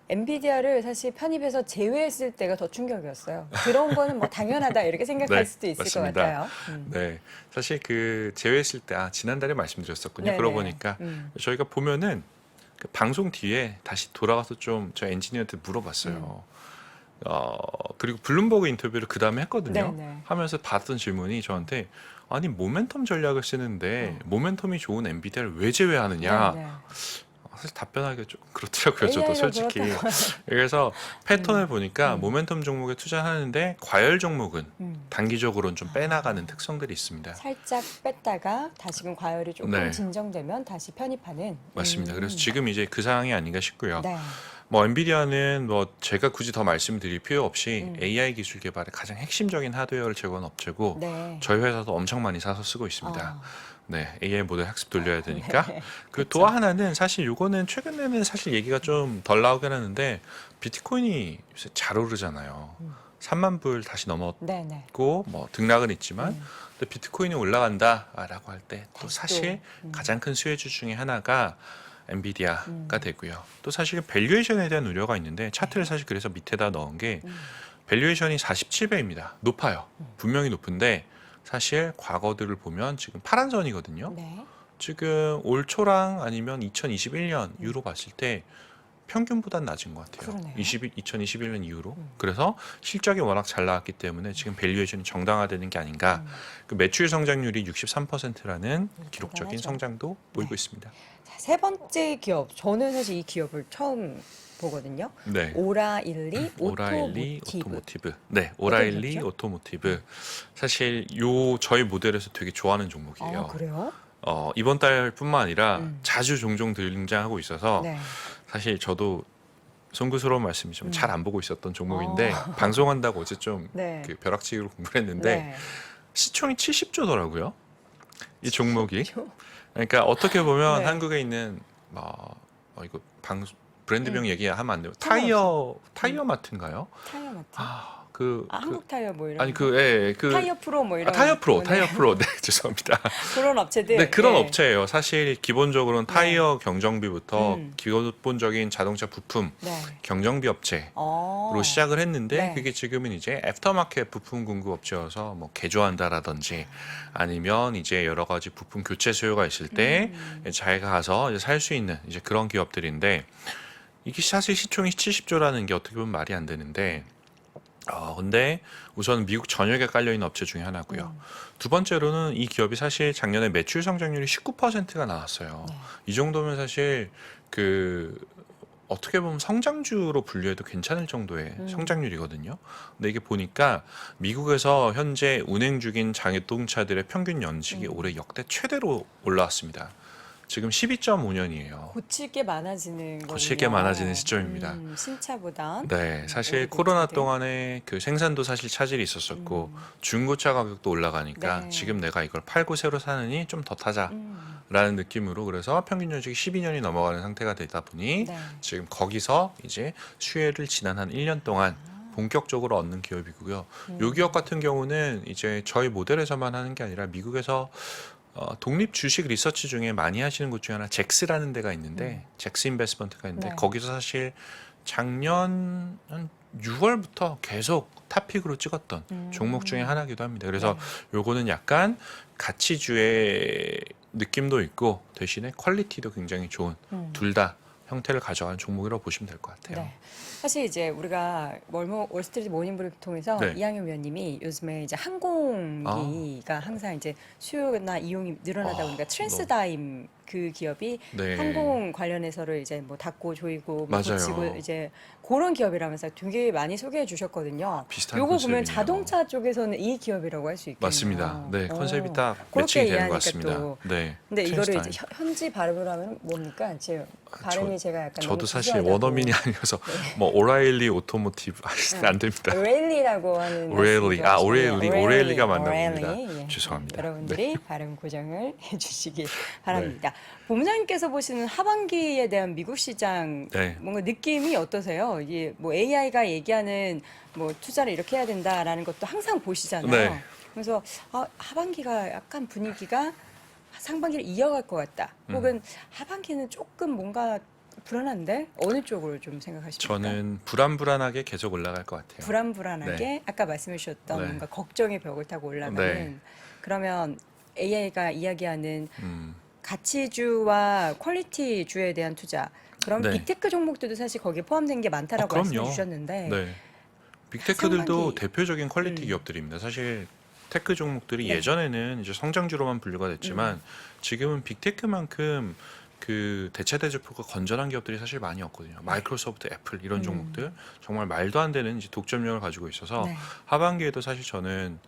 엔비디아를 사실 편입해서 제외했을 때가 더 충격이었어요. 들어온 거는 뭐 당연하다 이렇게 생각할 네, 수도 있을 맞습니다. 것 같아요. 네, 사실 그 제외했을 때 지난달에 말씀드렸었군요. 네네. 그러고 보니까 저 저희가 보면은 그 방송 뒤에 다시 돌아가서 좀 저 엔지니어한테 물어봤어요. 그리고 블룸버그 인터뷰를 그 다음에 했거든요. 네네. 하면서 받던 질문이 저한테 아니 모멘텀 전략을 쓰는데 모멘텀이 좋은 엔비디아를 왜 제외하느냐? 네네. 사실 답변하기가 좀 그렇더라고요. 저도 AI가 솔직히. 그래서 패턴을 보니까 모멘텀 종목에 투자하는데 과열 종목은 단기적으로는 좀 빼나가는 특성들이 있습니다. 살짝 뺐다가 다시금 과열이 조금 네. 진정되면 다시 편입하는. 맞습니다. 그래서 지금 이제 그 상황이 아닌가 싶고요. 네. 뭐 엔비디아는 뭐 제가 굳이 더 말씀드릴 필요 없이 음. AI 기술 개발의 가장 핵심적인 하드웨어를 제공한 업체고 네. 저희 회사도 엄청 많이 사서 쓰고 있습니다. 아, 네, AI 모델 학습 돌려야 되니까. 네. 그리고 또 하나는 사실 요거는 최근에는 사실 얘기가 좀 덜 나오긴 하는데 비트코인이 요새 잘 오르잖아요. 3만 불 다시 넘었고 네네. 뭐 등락은 있지만 근데 비트코인이 올라간다라고 할 때 또 다시 사실 또, 가장 큰 수혜주 중에 하나가 엔비디아가 되고요. 또 사실 밸류에이션에 대한 우려가 있는데 차트를 사실 그래서 밑에다 넣은 게 밸류에이션이 47배입니다. 높아요. 분명히 높은데 사실 과거들을 보면 지금 파란 선이거든요. 네. 지금 올 초랑 아니면 2021년 이후로 봤을 때 평균보단 낮은 것 같아요. 그러네요. 2021년 이후로. 그래서 실적이 워낙 잘 나왔기 때문에 지금 밸류에이션이 정당화되는 게 아닌가. 그 매출 성장률이 63%라는 기록적인 대단하죠. 성장도 보이고 네. 있습니다. 자, 세 번째 기업. 저는 사실 이 기업을 처음 보거든요. 네. 오라일리 오라일리 오토모티브. 오토모티브. 네, 오라일리 기업이죠? 오토모티브. 사실 요 저희 모델에서 되게 좋아하는 종목이에요. 아, 그래요? 이번 달뿐만 아니라 음. 자주 종종 등장하고 있어서 네. 사실 저도 송구스러운 말씀이지만 잘 안 보고 있었던 종목인데 방송한다고 어제 좀 네. 그 벼락치기로 공부를 했는데 네. 시총이 70조더라고요. 이 종목이. 저- 그러니까 어떻게 보면 네. 한국에 있는 이거 브랜드명 얘기하면 안 돼요. 상관없어요. 타이어 마트인가요? 타이어 마트. 그 한국 타이어 뭐 이런. 아니 거. 그 타이어 프로 뭐 이런. 타이어 프로, 네. 타이어 프로. 네, 죄송합니다. 그런 업체들. 네, 그런 네. 업체예요. 사실 기본적으로는 타이어 경정비부터 음. 기본적인 자동차 부품 네. 경정비 업체로 시작을 했는데 네. 그게 지금은 이제 애프터마켓 부품 공급 업체여서 뭐 개조한다라든지 아니면 이제 여러 가지 부품 교체 수요가 있을 때 자기가 가서 살 수 있는 이제 그런 기업들인데 이게 사실 시총이 70조라는 게 어떻게 보면 말이 안 되는데 근데 우선 미국 전역에 깔려 있는 업체 중에 하나고요. 두 번째로는 이 기업이 사실 작년에 매출 성장률이 19%가 나왔어요. 네. 이 정도면 사실 그 어떻게 보면 성장주로 분류해도 괜찮을 정도의 성장률이거든요. 근데 이게 보니까 미국에서 현재 운행 중인 자동차들의 평균 연식이 올해 역대 최대로 올라왔습니다. 지금 12.5년이에요. 고칠 게 많아지는 거군요. 고칠 게 많아지는 시점입니다. 신차보다. 네, 사실 올해 코로나 고차들. 동안에 그 생산도 사실 차질이 있었었고 중고차 가격도 올라가니까 네. 지금 내가 이걸 팔고 새로 사느니 좀 더 타자라는 느낌으로 그래서 평균 연식이 12년이 넘어가는 상태가 되다 보니 네. 지금 거기서 이제 수혜를 지난 한 1년 동안 본격적으로 얻는 기업이고요. 요 기업 같은 경우는 이제 저희 모델에서만 하는 게 아니라 미국에서 독립 주식 리서치 중에 많이 하시는 곳 중에 하나 잭스라는 데가 있는데 잭스 인베스트먼트가 있는데 네. 거기서 사실 작년 한 6월부터 계속 탑픽으로 찍었던 종목 중에 하나기도 합니다. 그래서 요거는 약간 가치주의 느낌도 있고 대신에 퀄리티도 굉장히 좋은 둘 다 형태를 가져간 종목이라고 보시면 될 것 같아요. 네. 사실 이제 우리가 월스트리트 모닝브리핑 통해서 네. 이항현 위원님이 요즘에 이제 항공기가 항상 이제 수요나 이용이 늘어나다 보니까 트랜스다임 그 기업이 네. 항공 관련해서를 이제 뭐 닫고 조이고 뭐 맞아요. 고치고 이제 그런 기업이라면서 되게 많이 소개해 주셨거든요. 비슷한 요거 보면 컨셉이네요. 자동차 쪽에서는 이 기업이라고 할 수 있겠네요. 맞습니다. 네, 컨셉이 딱 그렇게 매칭이 되는 것 이해하니까 같습니다. 또. 네. 근데 이거를 이제 트랜스타임. 현지 발음으로 하면 뭡니까? 제 발음이 제가 약간 저도 너무 사실 구수하다고. 원어민이 아니어서 뭐 오라일리 오토모티브 안 됩니다. 오레일리라고 하는 오레일리. 말씀도 오레일리. 하시네요. 오레일리가 맞나 오레일리. 봅니다. 예. 죄송합니다. 여러분들이 발음 고정을 해주시기 바랍니다. 본부장님께서 보시는 하반기에 대한 미국 시장 네. 뭔가 느낌이 어떠세요? 이게 뭐 AI가 얘기하는 뭐 투자를 이렇게 해야 된다라는 것도 항상 보시잖아요. 네. 그래서 하반기가 약간 분위기가 상반기를 이어갈 것 같다. 혹은 하반기는 조금 뭔가 불안한데 어느 쪽으로 좀 생각하십니까? 저는 불안불안하게 계속 올라갈 것 같아요. 불안불안하게 네. 아까 말씀해 주셨던 네. 뭔가 걱정의 벽을 타고 올라가는 네. 그러면 AI가 이야기하는 음, 가치주와 퀄리티주에 대한 투자 그럼 네. 빅테크 종목들도 사실 거기에 포함된 게 많다라고 그럼요. 말씀해 주셨는데 네. 빅테크들도 상반기- 대표적인 퀄리티 기업들입니다. 사실 테크 종목들이 네. 예전에는 이제 성장주로만 분류가 됐지만 지금은 빅테크만큼 그 대체 대조표가 건전한 기업들이 사실 많이 없거든요. 마이크로소프트, 애플 이런 종목들 정말 말도 안 되는 이제 독점력을 가지고 있어서 네. 하반기에도 사실 저는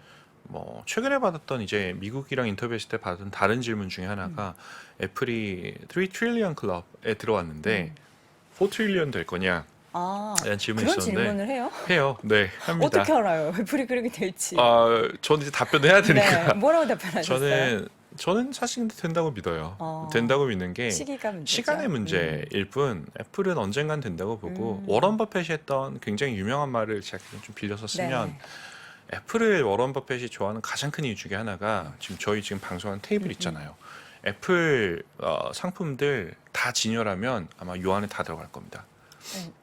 뭐 최근에 받았던 이제 미국이랑 인터뷰했을 때 받은 다른 질문 중에 하나가 애플이 3 트릴리언 클럽에 들어왔는데 4 트릴리언 될 거냐? 아 라는 질문이 그런 있었는데 질문을 해요? 해요. 네, 합니다. 어떻게 알아요? 애플이 그렇게 될지. 저는 이제 답변을 해야 되니까. 네, 뭐라고 답변하셨어요? 저는 사실 된다고 믿어요. 어, 된다고 믿는 게 시기가 문제죠. 시간의 문제일 뿐 애플은 언젠간 된다고 보고 워런 버핏이 했던 굉장히 유명한 말을 제가 좀 빌려서 쓰면 네. 애플을 워런 버핏이 좋아하는 가장 큰 이유 중에 하나가 지금 저희 지금 방송하는 테이블 있잖아요. 애플 상품들 다 진열하면 아마 요 안에 다 들어갈 겁니다.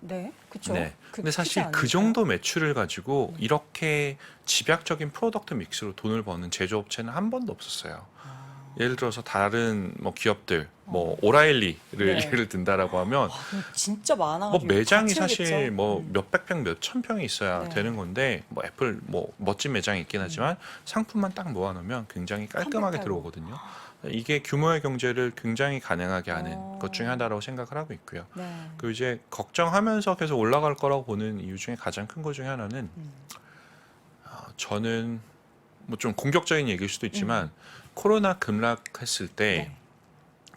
네, 그렇죠. 네. 근데 사실 그 정도 매출을 가지고 이렇게 집약적인 프로덕트 믹스로 돈을 버는 제조업체는 한 번도 없었어요. 예를 들어서 다른 뭐 기업들, 뭐 오라일리를 네. 예를 든다라고 하면 진짜 뭐 많아가지고 매장이 다치겠죠. 사실 뭐 몇백 평, 몇천 평이 있어야 네. 되는 건데 뭐 애플 뭐 멋진 매장이 있긴 하지만 상품만 딱 모아놓으면 굉장히 깔끔하게 컴팩트하고. 들어오거든요. 이게 규모의 경제를 굉장히 가능하게 하는 어. 것 중에 하나라고 생각을 하고 있고요. 네. 그 이제 걱정하면서 계속 올라갈 거라고 보는 이유 중에 가장 큰 것 중에 하나는 저는 뭐 좀 공격적인 얘기일 수도 있지만 코로나 급락했을 때 네.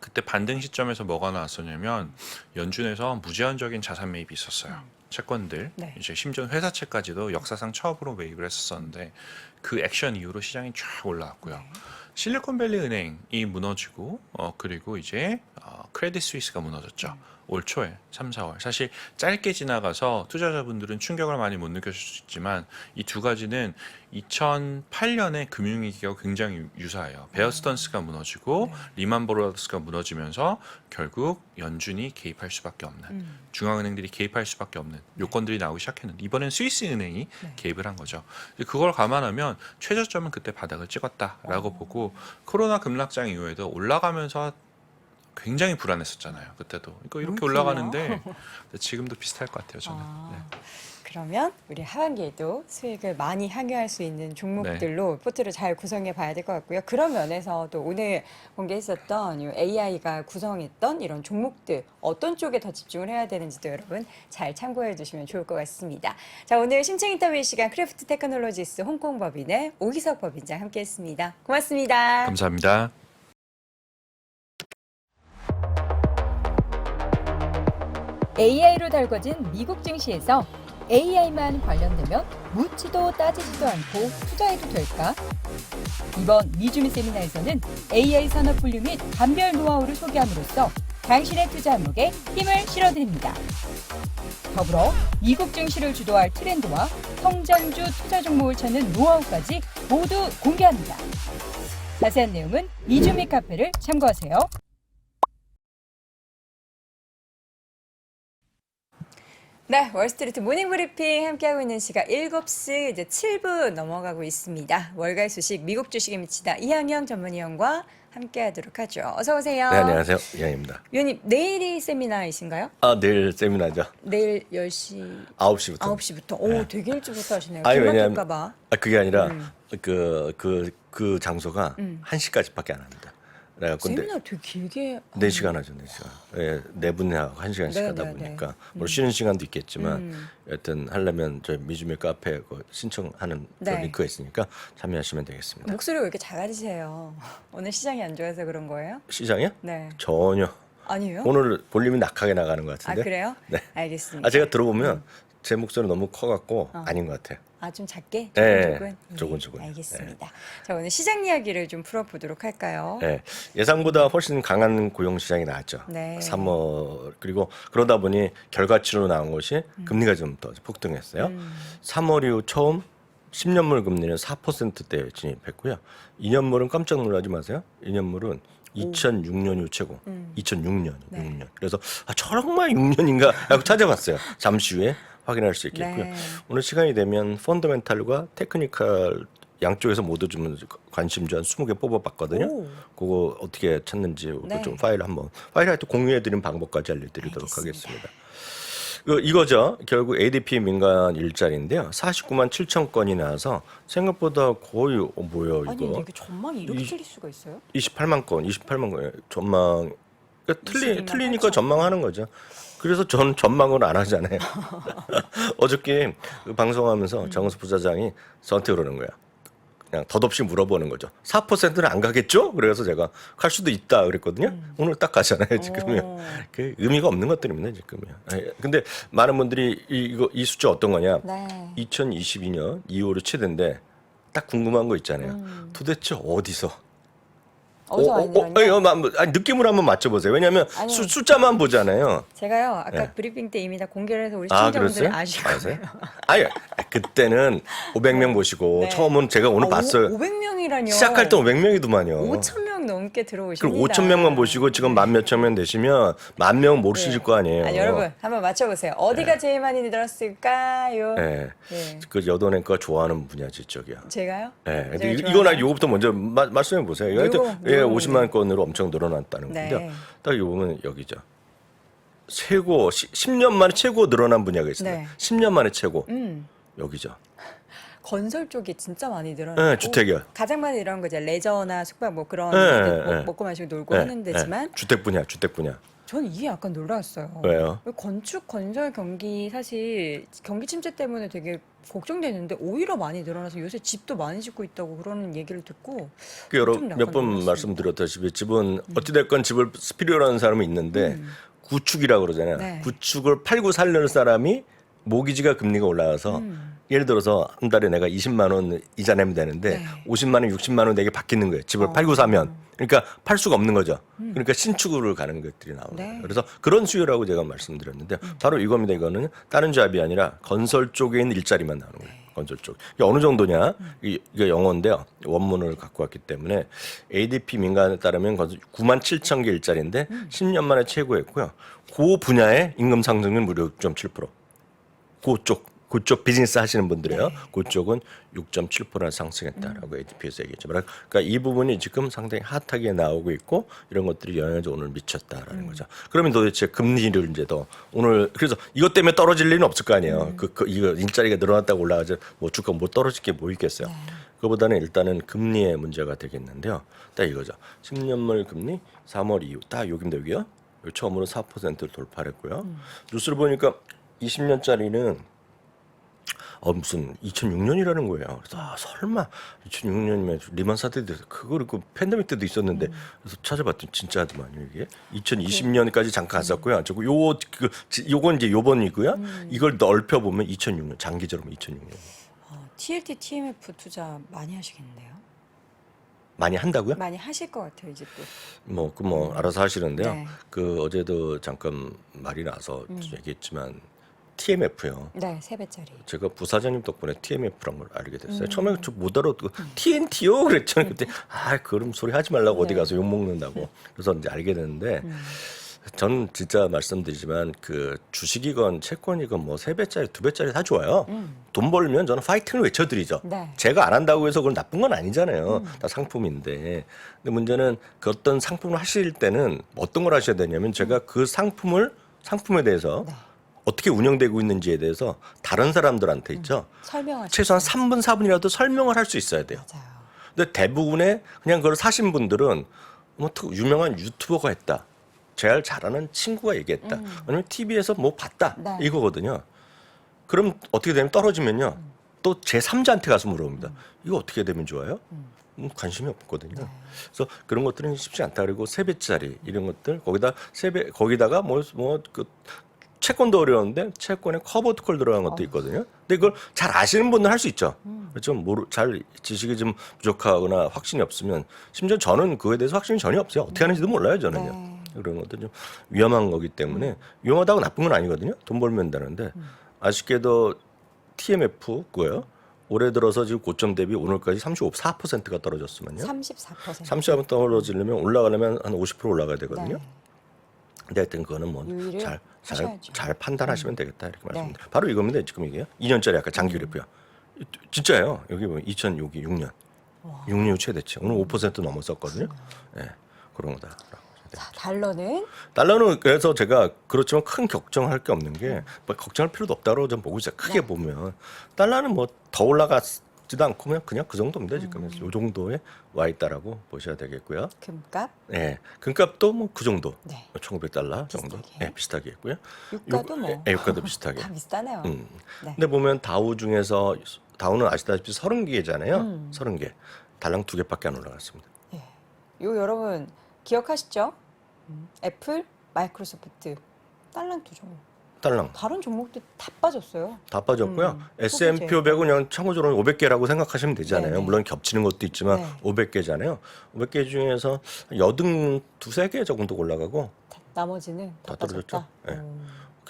그때 반등 시점에서 뭐가 나왔었냐면 연준에서 무제한적인 자산 매입이 있었어요. 채권들 네. 이제 심지어 회사채까지도 역사상 처음으로 매입을 했었는데 그 액션 이후로 시장이 쫙 올라왔고요. 네. 실리콘밸리 은행이 무너지고 그리고 이제 크레딧 스위스가 무너졌죠. 올 초에 3, 4월 사실 짧게 지나가서 투자자분들은 충격을 많이 못 느꼈을 수 있지만 이 두 가지는 2008년의 금융위기가 굉장히 유사해요. 베어 스턴스가 무너지고 리만 브라더스가 무너지면서 결국 연준이 개입할 수밖에 없는 중앙은행들이 개입할 수밖에 없는 요건들이 나오기 시작했는데 이번엔 스위스 은행이 개입을 한 거죠. 그걸 감안하면 최저점은 그때 바닥을 찍었다라고 보고 코로나 급락장 이후에도 올라가면서 굉장히 불안했었잖아요. 그때도 이거 이렇게 그렇군요. 올라가는데 지금도 비슷할 것 같아요. 저는. 네. 그러면 우리 하반기에도 수익을 많이 항해할 수 있는 종목들로 포트를 잘 구성해 봐야 될 것 같고요. 그런 면에서 또 오늘 공개했었던 이 AI가 구성했던 이런 종목들 어떤 쪽에 더 집중을 해야 되는지도 여러분 잘 참고해 주시면 좋을 것 같습니다. 자, 오늘 심층 인터뷰 시간 크래프트 테크놀로지스 홍콩 법인의 오기석 법인장 함께했습니다. 고맙습니다. 감사합니다. AI로 달궈진 미국 증시에서 AI만 관련되면 묻지도 따지지도 않고 투자해도 될까? 이번 미주미 세미나에서는 AI 산업 분류 및 감별 노하우를 소개함으로써 당신의 투자 항목에 힘을 실어드립니다. 더불어 미국 증시를 주도할 트렌드와 성장주 투자 종목을 찾는 노하우까지 모두 공개합니다. 자세한 내용은 미주미 카페를 참고하세요. 네, 월스트리트 모닝 브리핑 함께하고 있는 시각 7시 이제 7분 넘어가고 있습니다. 월가의 소식 미국 주식에 미치다 이항영 전문위원과 함께하도록 하죠. 어서 오세요. 네, 안녕하세요. 이한입니다. 위원님, 내일이 세미나이신가요? 내일 세미나죠. 내일 10시, 9시부터. 9시부터. 오, 되게 일찍부터 하시네요. 아니, 길 왜냐면 막힐까 봐. 그게 아니라 그 장소가 1시까지밖에 안 합니다. 그래갖고 세미나 되게 길게 4시간 하죠, 4시간. 예, 4분하고 1시간씩 네, 하다 네, 보니까 뭐 쉬는 시간도 있겠지만 여튼 하려면 저 미주미 카페 그 신청하는 그 네. 링크가 있으니까 참여하시면 되겠습니다. 목소리가 왜 이렇게 작아지세요? 오늘 시장이 안 좋아서 그런 거예요? 시장이요? 네. 전혀. 아니에요? 오늘 볼륨이 낙하게 나가는 것 아, 같은데. 그래요? 네. 알겠습니다. 제가 들어보면 제 목소리 너무 커갖고 아닌 것 같아요. 아, 좀 작게? 네, 조금? 조금. 알겠습니다. 자, 오늘 시장 이야기를 좀 풀어보도록 할까요? 네, 예상보다 훨씬 강한 고용 시장이 나왔죠. 네. 3월 그리고 그러다 보니 결과치로 나온 것이 금리가 좀 더 폭등했어요. 3월 이후 처음 10년물 금리는 4%대에 진입했고요. 2년물은 깜짝 놀라지 마세요. 2년물은 2006년 이후 최고. 2006년. 네. 6년. 그래서 정말 6년인가 하고 찾아봤어요. 잠시 후에 확인할 수 있겠고요. 네. 오늘 시간이 되면 펀더멘탈과 테크니컬 양쪽에서 모두 좀 관심주 한 20개 뽑아봤거든요. 오. 그거 어떻게 찾는지 네. 좀 파일 할 때 공유해드린 방법까지 알려드리도록 알겠습니다. 하겠습니다. 이거죠. 결국 ADP 민간 일자리인데요. 49만 7천 건이 나와서 생각보다 거의 뭐야 이거? 아니, 근데 이게 전망이 이렇게 틀릴 수가 있어요? 28만 건 전망. 그러니까 22만 틀리니까 8천. 전망하는 거죠. 그래서 저는 전망을 안 하잖아요. 어저께 그 방송하면서 정은수 부사장이 저한테 그러는 거야. 그냥 덧없이 물어보는 거죠. 4%는 안 가겠죠? 그래서 제가 갈 수도 있다 그랬거든요. 오늘 딱 가잖아요, 지금요. 오. 그 의미가 없는 것들입니다, 지금요. 근데 많은 분들이 이 숫자 어떤 거냐? 네. 2022년 2월이 최대인데 딱 궁금한 거 있잖아요. 도대체 어디서? 어디서 많이 들었냐? 아니, 느낌으로 한번 맞춰보세요. 왜냐하면 아니요. 숫자만 보잖아요. 제가요, 아까 네. 브리핑 때 이미 다 공개를 해서 우리 아, 시청자분들이 그랬어요? 아실 거예요. 아세요? 아니, 그때는 500명 보시고 네. 처음은 제가 오늘 봤어요. 500명이라뇨. 시작할 때 500명이더만요. 5,000명 넘게 그럼 들어오십니다. 5천 명만 보시고 지금 만 몇천 명 되시면 만 명 모르실 네. 거 아니에요. 아니, 여러분 한번 맞춰보세요. 어디가 제일 많이 늘었을까요? 네. 네. 그 여돈앵커가 좋아하는 분야지 쪽이야. 제가요? 네. 근데 제일 이거나 좋아하는? 요거부터 먼저 말씀해 보세요. 요거, 하여튼 요거 50만 건으로 엄청 늘어났다는 네. 건데요. 딱 이거 보면 여기죠. 최고 10년 만에 최고 늘어난 분야가 있어요. 네. 10년 만에 최고 음. 여기죠. 건설 쪽이 진짜 많이 늘어나고 네, 주택이요. 가장 많이 늘어난 거 이제 레저나 숙박 뭐 그런 네, 데들 네. 먹고 마시고 놀고 네, 하는 데지만 네. 주택 분야. 저는 이게 약간 놀라웠어요. 왜요? 건축 건설 경기 사실 경기 침체 때문에 되게 걱정되는데 오히려 많이 늘어나서 요새 집도 많이 짓고 있다고 그러는 얘기를 듣고 여러 좀 약간 몇 번 놀랐습니다. 말씀드렸다시피 집은 어찌됐건 집을 필요로 하는 사람은 있는데 구축이라고 그러잖아요. 네. 구축을 팔고 살려는 사람이 모기지가 금리가 올라가서 예를 들어서 한 달에 내가 20만 원 이자 내면 되는데 네. 50만 원, 60만 원 내게 바뀌는 거예요. 집을 팔고 사면. 그러니까 팔 수가 없는 거죠. 그러니까 신축으로 가는 것들이 나오는 네. 거예요. 그래서 그런 수요라고 제가 말씀드렸는데 바로 이겁니다. 이거는 다른 잡이 아니라 건설 쪽에 있는 일자리만 나오는 거예요. 건설 쪽. 이게 어느 정도냐? 이게 영어인데요. 원문을 갖고 왔기 때문에 ADP 민간에 따르면 9만 7천 개 일자리인데 10년 만에 최고였고요. 그 분야의 임금 상승률 무려 6.7%. 그쪽 그쪽 비즈니스 하시는 분들이에요. 네. 그쪽은 6.7% 상승했다라고 ADP에서 얘기했죠. 그러니까 이 부분이 지금 상당히 핫하게 나오고 있고 이런 것들이 영향을 오늘 미쳤다라는 거죠. 그러면 도대체 금리를 이제 더 오늘 그래서 이것 때문에 떨어질 리는 없을 거 아니에요. 이거 인자리가 늘어났다고 올라가지 뭐 주가 못 떨어질 게 뭐 있겠어요. 그거보다는 일단은 금리의 문제가 되겠는데요. 딱 이거죠. 10년물 금리 3월 이후 딱 여기입니다. 여기요. 처음으로 4%를 돌파했고요. 뉴스를 보니까 20년짜리는 무슨 2006년이라는 거예요. 그래서 설마 2006년이면 리만 사태 때도 그거를 그 팬데믹 때도 있었는데 그래서 찾아봤더니 진짜더만요 이게 2020년까지 잠깐 갔었고요. 저거 요건 이제 요번이고요. 이걸 넓혀 보면 2006년 장기적으로 2006년 TLT, TMF 투자 많이 하시겠는데요? 많이 한다고요? 많이 하실 것 같아요, 이제 또. 뭐 알아서 하시는데요. 네. 그 어제도 잠깐 말이 나서 얘기했지만 TMF요. 네, 3배짜리. 제가 부사장님 덕분에 TMF란 걸 알게 됐어요. 처음에 좀 못 알아듣고 TNT요 그랬잖아요. 그때 그런 소리 하지 말라고 어디 가서 욕 먹는다고. 그래서 이제 알게 됐는데 저는 진짜 말씀드리지만 그 주식이건 채권이건 뭐 3배짜리, 2배짜리 다 좋아요. 돈 벌면 저는 파이팅을 외쳐드리죠. 네. 제가 안 한다고 해서 그건 나쁜 건 아니잖아요. 다 상품인데. 근데 문제는 그 어떤 상품을 하실 때는 어떤 걸 하셔야 되냐면 제가 그 상품에 대해서 네. 어떻게 운영되고 있는지에 대해서 다른 사람들한테 있죠. 설명하시죠. 최소한 3분, 4분이라도 설명을 할 수 있어야 돼요. 맞아요. 근데 대부분의 그냥 그걸 사신 분들은 뭐 유명한 유튜버가 했다. 제일 잘하는 친구가 얘기했다. 아니면 TV에서 뭐 봤다. 네. 이거거든요. 그럼 어떻게 되면 떨어지면요. 또 제3자한테 가서 물어봅니다. 이거 어떻게 되면 좋아요? 관심이 없거든요. 그래서 그런 것들은 쉽지 않다. 그리고 3배짜리 이런 것들 거기다가 그 채권도 어려운데 채권에 커버드 콜 들어간 것도 있거든요. 근데 이걸 잘 아시는 분은 할 수 있죠. 좀 잘 지식이 좀 부족하거나 확신이 없으면 심지어 저는 그거에 대해서 확신이 전혀 없어요. 어떻게 하는지도 몰라요, 저는요. 네. 그런 것도 좀 위험한 거기 때문에 위험하다고 나쁜 건 아니거든요. 돈 벌면 되는데 아쉽게도 TMF 그거요. 올해 들어서 지금 고점 대비 오늘까지 4%가 떨어졌으면요. 34%. 34% 떨어지려면 올라가려면 한 50% 올라가야 되거든요. 네. 근데 하여튼 그거는 뭐 유의를 하셔야죠. 잘 판단하시면 되겠다 이렇게 네. 말씀드립니다. 바로 이겁니다. 지금 이게요. 2년짜리 아까 장기 그래프요. 진짜예요. 여기 보면 6년 6년 후 최대치. 오늘 5% 넘었었거든요. 예, 그런 거다. 자, 달러는 달러는 그래서 제가 그렇지만 큰 걱정할 게 없는 게 뭐 걱정할 필요도 없다고 좀 보고 있어요. 크게 보면 달러는 뭐 더 올라갔지도 않고 그냥 그 정도입니다. 지금 이 정도에 와 있다라고 보셔야 되겠고요. 금값, 네, 금값도 뭐 그 정도, 네. 1,500달러 정도, 비슷하게. 네, 비슷하게 했고요. 유가도 뭐 유가도 비슷하게. 다 비슷하네요. 네. 근데 보면 다우 중에서 다우는 아시다시피 30개잖아요. 30개. 달랑 2개밖에 안 올라갔습니다. 예. 요 여러분 기억하시죠? 애플, 마이크로소프트, 달란트 종목. 달랑 다른 종목들 다 빠졌어요. 다 빠졌고요. S&P 소비재. 500은 그냥 참고적으로 500개라고 생각하시면 되잖아요. 네네. 물론 겹치는 것도 있지만 네. 500개잖아요. 500개 중에서 여든 2-3개 정도 올라가고 나머지는 다 다 떨어졌죠. 빠졌다. 네.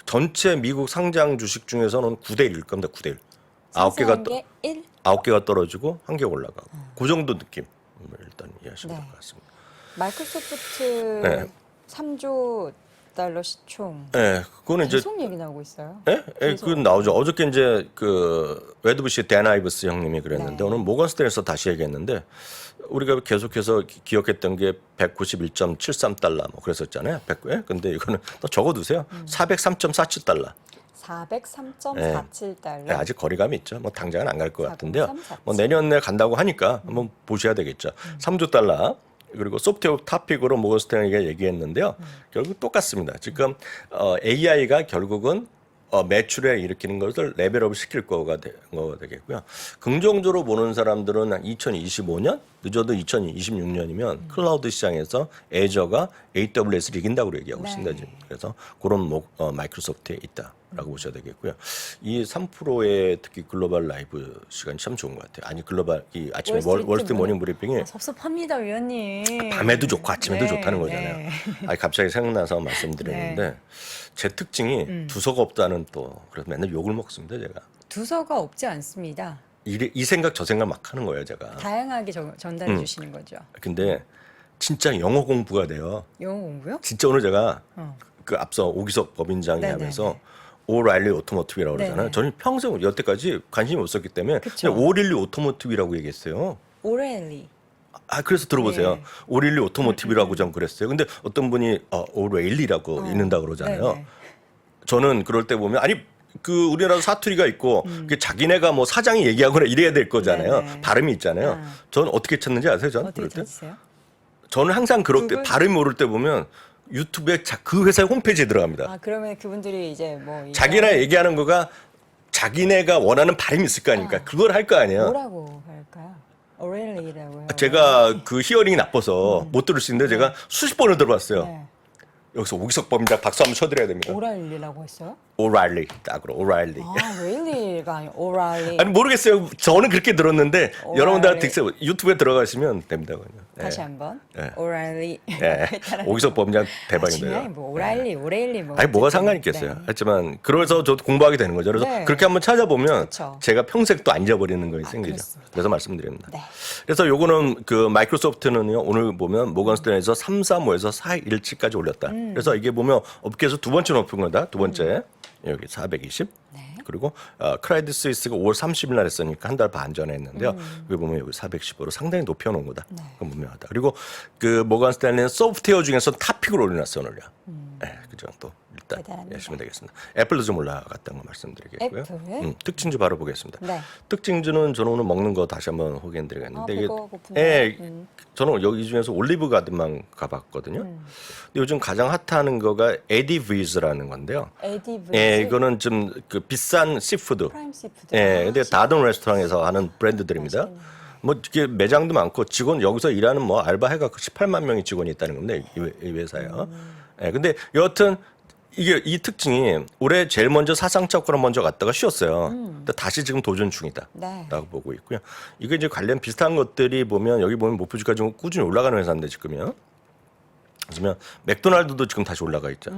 전체 미국 상장 주식 중에서는 9대 1일 겁니다. 9대 1. 9개가 게 1. 9개가 떨어지고 1개 올라가고. 그 정도 느낌. 일단 이해하시면 될 것 같습니다. 마이크로소프트 네. 3조 달러 시총. 네, 그거는 이제 계속 얘기 나오고 있어요. 예? 예, 계속. 그건 나오죠. 어저께 이제 그 웨드부시 댄 아이브스 형님이 그랬는데 네. 오늘 모건스탠에서 다시 얘기했는데 우리가 계속해서 기억했던 게 191.73달러 뭐 그랬었잖아요. 100, 예? 근데 이거는 또 적어두세요. 403.47달러. 403.47달러. 예, 아직 거리감이 있죠. 뭐 당장은 안 갈 것 같은데요. 403.47. 뭐 내년에 간다고 하니까 한번 보셔야 되겠죠. 3조 달러. 그리고 소프트웨어 탑픽으로 모건스탠이가 얘기했는데요. 결국 똑같습니다. 지금 AI가 결국은 매출에 일으키는 것을 레벨업을 시킬 거가 되겠고요. 긍정적으로 보는 사람들은 2025년 늦어도 2026년이면 클라우드 시장에서 애저가 AWS를 이긴다고 얘기하고 네. 있습니다. 지금. 그래서 그런 마이크로소프트에 있다라고 보셔야 되겠고요. 이 3%의 특히 글로벌 라이브 시간이 참 좋은 것 같아요. 아니 글로벌 이 아침에 월스트리트 모닝 브리핑이 섭섭합니다, 위원님. 밤에도 좋고 아침에도 네, 좋다는 거잖아요. 네. 아니 갑자기 생각나서 말씀드리는데 제 특징이 두서가 없다는 또 그래서 맨날 욕을 먹습니다. 제가 두서가 없지 않습니다. 이 생각 저 생각 막 하는 거예요. 제가. 다양하게 전달해 주시는 거죠. 근데 진짜 영어 공부가 돼요. 영어 공부요? 진짜 오늘 제가 어. 그 앞서 오기석 법인장이 네네네. 하면서 오라일리 오토모티브라고 그러잖아요. 네네. 저는 평생 여태까지 관심이 없었기 때문에 그쵸. 그냥 오릴리 오토모티브라고 얘기했어요. 오렐리. 그래서 들어보세요. 네. 오릴리 오토모티브라고 좀 그랬어요. 근데 어떤 분이 오레일리라고 읽는다 그러잖아요. 네네. 저는 그럴 때 보면 아니 그 우리나라 사투리가 있고 그 자기네가 뭐 사장이 얘기하거나 이래야 될 거잖아요. 네네. 발음이 있잖아요. 아. 저는 어떻게 찾는지 아세요? 저는 어떻게 그럴 때 찾으세요? 저는 항상 그럴 때 구글? 발음이 모를 때 보면 유튜브에 그 회사의 홈페이지에 들어갑니다. 그러면 그분들이 이제 뭐 자기네 얘기하는 거가 자기네가 원하는 발음이 있을 거 아닙니까? 그걸 할 거 아니에요. 뭐라고 할까요? 오렐리라고 해요. 제가 그 히어링이 나빠서 못 들을 수 있는데 제가 수십 번을 들어봤어요. 네. 여기서 오기석범입니다. 박수 한번 쳐드려야 됩니다. 오랄리라고 했어요? 오라일리 딱으로 오라일리. 레일리가 아니고 오랄리. 아니 모르겠어요. 저는 그렇게 들었는데 오라일리. 여러분들한테 유튜브에 들어가시면 됩니다. 그냥. 다시 한번. 네. 오랄리. 예. 오기석 범장 대박인데요. 중요해. 뭐 오랄리, 오레일리 뭐. 아니 뭐가 어쨌든. 상관 있겠어요. 네. 하지만 그래서 저도 공부하게 되는 거죠. 그래서 네. 그렇게 한번 찾아보면 그쵸. 제가 평생 또 안 잊어버리는 것이 생기죠. 그렇습니다. 그래서 말씀드립니다. 네. 그래서 요거는 그 마이크로소프트는요 오늘 보면 모건스탠에서 335에서 417까지 올렸다. 그래서 이게 보면 업계에서 두 번째 높은 거다. 두 번째 여기 420. 네. 그리고 크레딧 스위스가 5월 30일 날 했으니까 한 달 반 전에 했는데요. 여기 보면 여기 410으로 상당히 높여놓은 거다. 네. 그건 분명하다. 그리고 그 모건 스탠리는 소프트웨어 중에서 탑픽을 올려놨어 오늘요. 네, 그죠. 또 일단 대단합니다. 열심히 되겠습니다. 애플도 좀 올라갔다는 거 말씀드리겠고요. 애플? 특징주 바로 보겠습니다. 네. 특징주는 저는 오늘 먹는 거 다시 한번 확인드리겠는데 배가 고픈데요? 예, 저는 여기 중에서 올리브 가든만 가봤거든요. 근데 요즘 가장 핫하는 거가 에디비즈라는 건데요. 에디브. 예, 이거는 좀 그 비싼 시푸드. 프라임 시푸드. 예, 근데 다른 레스토랑에서 하는 브랜드들입니다. 뭐 이게 매장도 많고 직원 여기서 일하는 뭐 알바해가 18만 명의 직원이 있다는 건데 이 회사요. 예, 근데 여하튼 이게 이 특징이 올해 제일 먼저 사상적으로 먼저 갔다가 쉬었어요. 근데 다시 지금 도전 중이다. 네. 라고 보고 있고요. 이거 이제 관련 비슷한 것들이 보면 여기 보면 목표 주가 좀 꾸준히 올라가는 회사인데 지금요. 그러면 맥도날드도 지금 다시 올라가 있죠.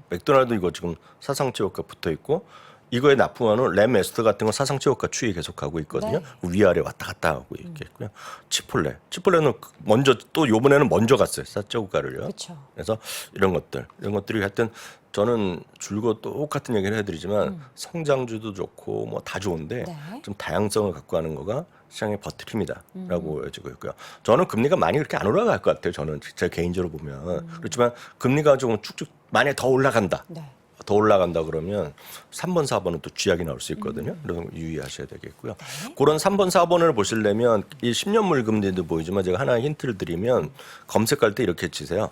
맥도날드 이거 지금 사상체효과 붙어 있고 이거에 납품하는 램 에스터 같은 건 사상체효과 추이 계속하고 있거든요. 네. 위아래 왔다 갔다 하고 있겠고요. 치폴레는 먼저 또 요번에는 먼저 갔어요. 사체효과를요. 그렇죠. 그래서 이런 것들이 하여튼 저는 줄곧 똑같은 얘기를 해드리지만 성장주도 좋고 뭐 다 좋은데 네. 좀 다양성을 갖고 하는 거가 시장의 버팀이다라고 여지고 있고요. 저는 금리가 많이 그렇게 안 올라갈 것 같아요. 저는 제 개인적으로 보면 그렇지만 금리가 좀 쭉쭉 만약에 더 올라간다. 네. 더 올라간다 그러면 3번, 4번은 또 쥐약이 나올 수 있거든요. 그래서 유의하셔야 되겠고요. 그런 3번, 4번을 보시려면 이 10년물 금리도 보이지만 제가 하나 힌트를 드리면 검색할 때 이렇게 치세요.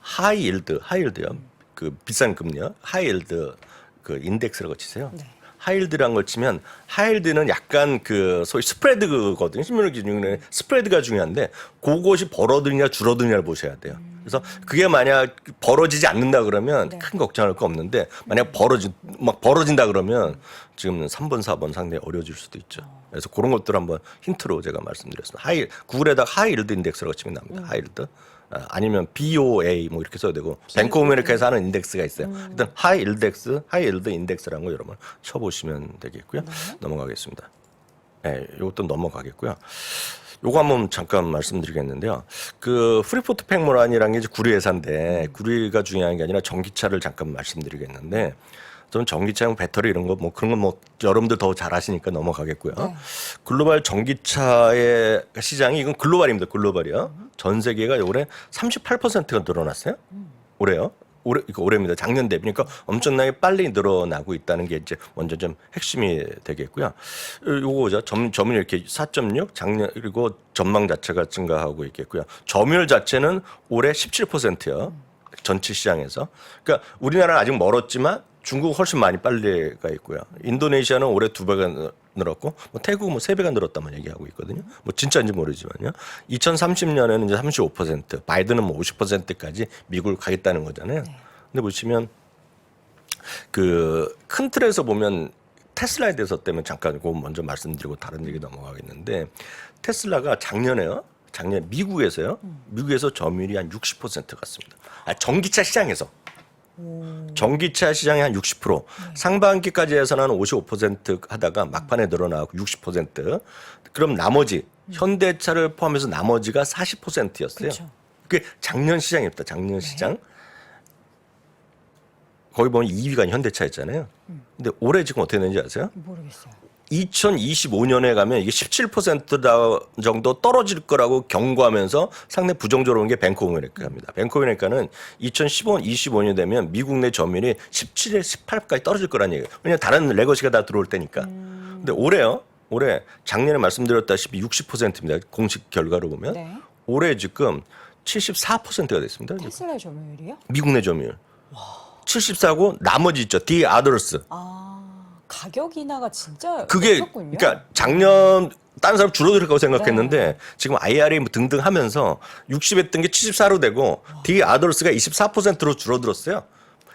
하이일드요. 그 비싼 금리요. 하이일드 그 인덱스라고 치세요. 네. 하이일드라는 걸 치면 하이일드는 약간 그 소위 스프레드거든요. 10년물 기준에 스프레드가 중요한데 그것이 벌어드느냐 줄어드느냐를 보셔야 돼요. 그래서 그게 만약 벌어지지 않는다 그러면 네. 큰 걱정할 거 없는데 만약 벌어진다 그러면 지금 3번, 4번 상당히 어려워질 수도 있죠. 그래서 그런 것들 한번 힌트로 제가 말씀드렸습니다. 구글에다가 하이일드 인덱스라고 치면 납니다. 하이일드. 아니면 BOA 뭐 이렇게 써야 되고 뱅크 오브 아메리카에서 하는 인덱스가 있어요. 일단 하이일드 인덱스라는 거 여러분 쳐보시면 되겠고요. 넘어가겠습니다. 네, 이것도 넘어가겠고요. 요거 한번 잠깐 말씀드리겠는데요. 그 프리포트 팩모란이라는 게 이제 구리 회사인데 구리가 중요한 게 아니라 전기차를 잠깐 말씀드리겠는데 저는 전기차용 배터리 이런 거 뭐 그런 건 뭐 여러분들 더 잘 아시니까 넘어가겠고요. 네. 글로벌 전기차의 시장이 이건 글로벌입니다. 글로벌이요. 전 세계가 올해 38%가 늘어났어요. 올해요. 올해입니다. 작년 대비. 그러니까 엄청나게 빨리 늘어나고 있다는 게 이제 먼저 좀 핵심이 되겠고요. 요거죠. 점유율 이렇게 4.6 작년 그리고 전망 자체가 증가하고 있겠고요. 점유율 자체는 올해 17%요. 전체 시장에서. 그러니까 우리나라는 아직 멀었지만 중국은 훨씬 많이 빨리 가 있고요. 인도네시아는 올해 2배가 늘었고, 뭐 태국은 뭐 3배가 늘었다만 얘기하고 있거든요. 뭐 진짜인지 모르지만요. 2030년에는 이제 35%, 바이든은 뭐 50%까지 미국을 가겠다는 거잖아요. 근데 보시면 그 큰 틀에서 보면 테슬라에 대해서 때문에 잠깐 그거 먼저 말씀드리고 다른 얘기 넘어가겠는데 테슬라가 작년에 미국에서 점유율이 한 60% 갔습니다. 전기차 시장에서. 전기차 시장이 한 60%, 상반기까지 해서는 한 55% 하다가 막판에 늘어나고 60%. 그럼 나머지 현대차를 포함해서 나머지가 40%였어요. 그쵸. 그게 작년 시장입니다. 작년 시장. 거기 보면 2위가 현대차였잖아요. 근데 올해 지금 어떻게 되는지 아세요? 모르겠어요. 2025년에 가면 이게 17% 정도 떨어질 거라고 경고하면서 상당히 부정적으로 온 게 뱅크 오브 아메리카입니다. 뱅크 오브 아메리카는 25년 되면 미국 내 점유율이 17에 18까지 떨어질 거라는 얘기예요. 왜냐하면 다른 레거시가 다 들어올 때니까. 근데 올해 작년에 말씀드렸다시피 60%입니다. 공식 결과로 보면. 네. 올해 지금 74%가 됐습니다. 테슬라의 점유율이요? 미국 내 점유율. 74고 나머지 있죠. The others. 가격 인하가 진짜 그게 높았군요. 그러니까 작년 다른 사람 줄어들 거라고 생각했는데 지금 IRA 등등 하면서 60했던 게 74로 되고 The others가 24%로 줄어들었어요.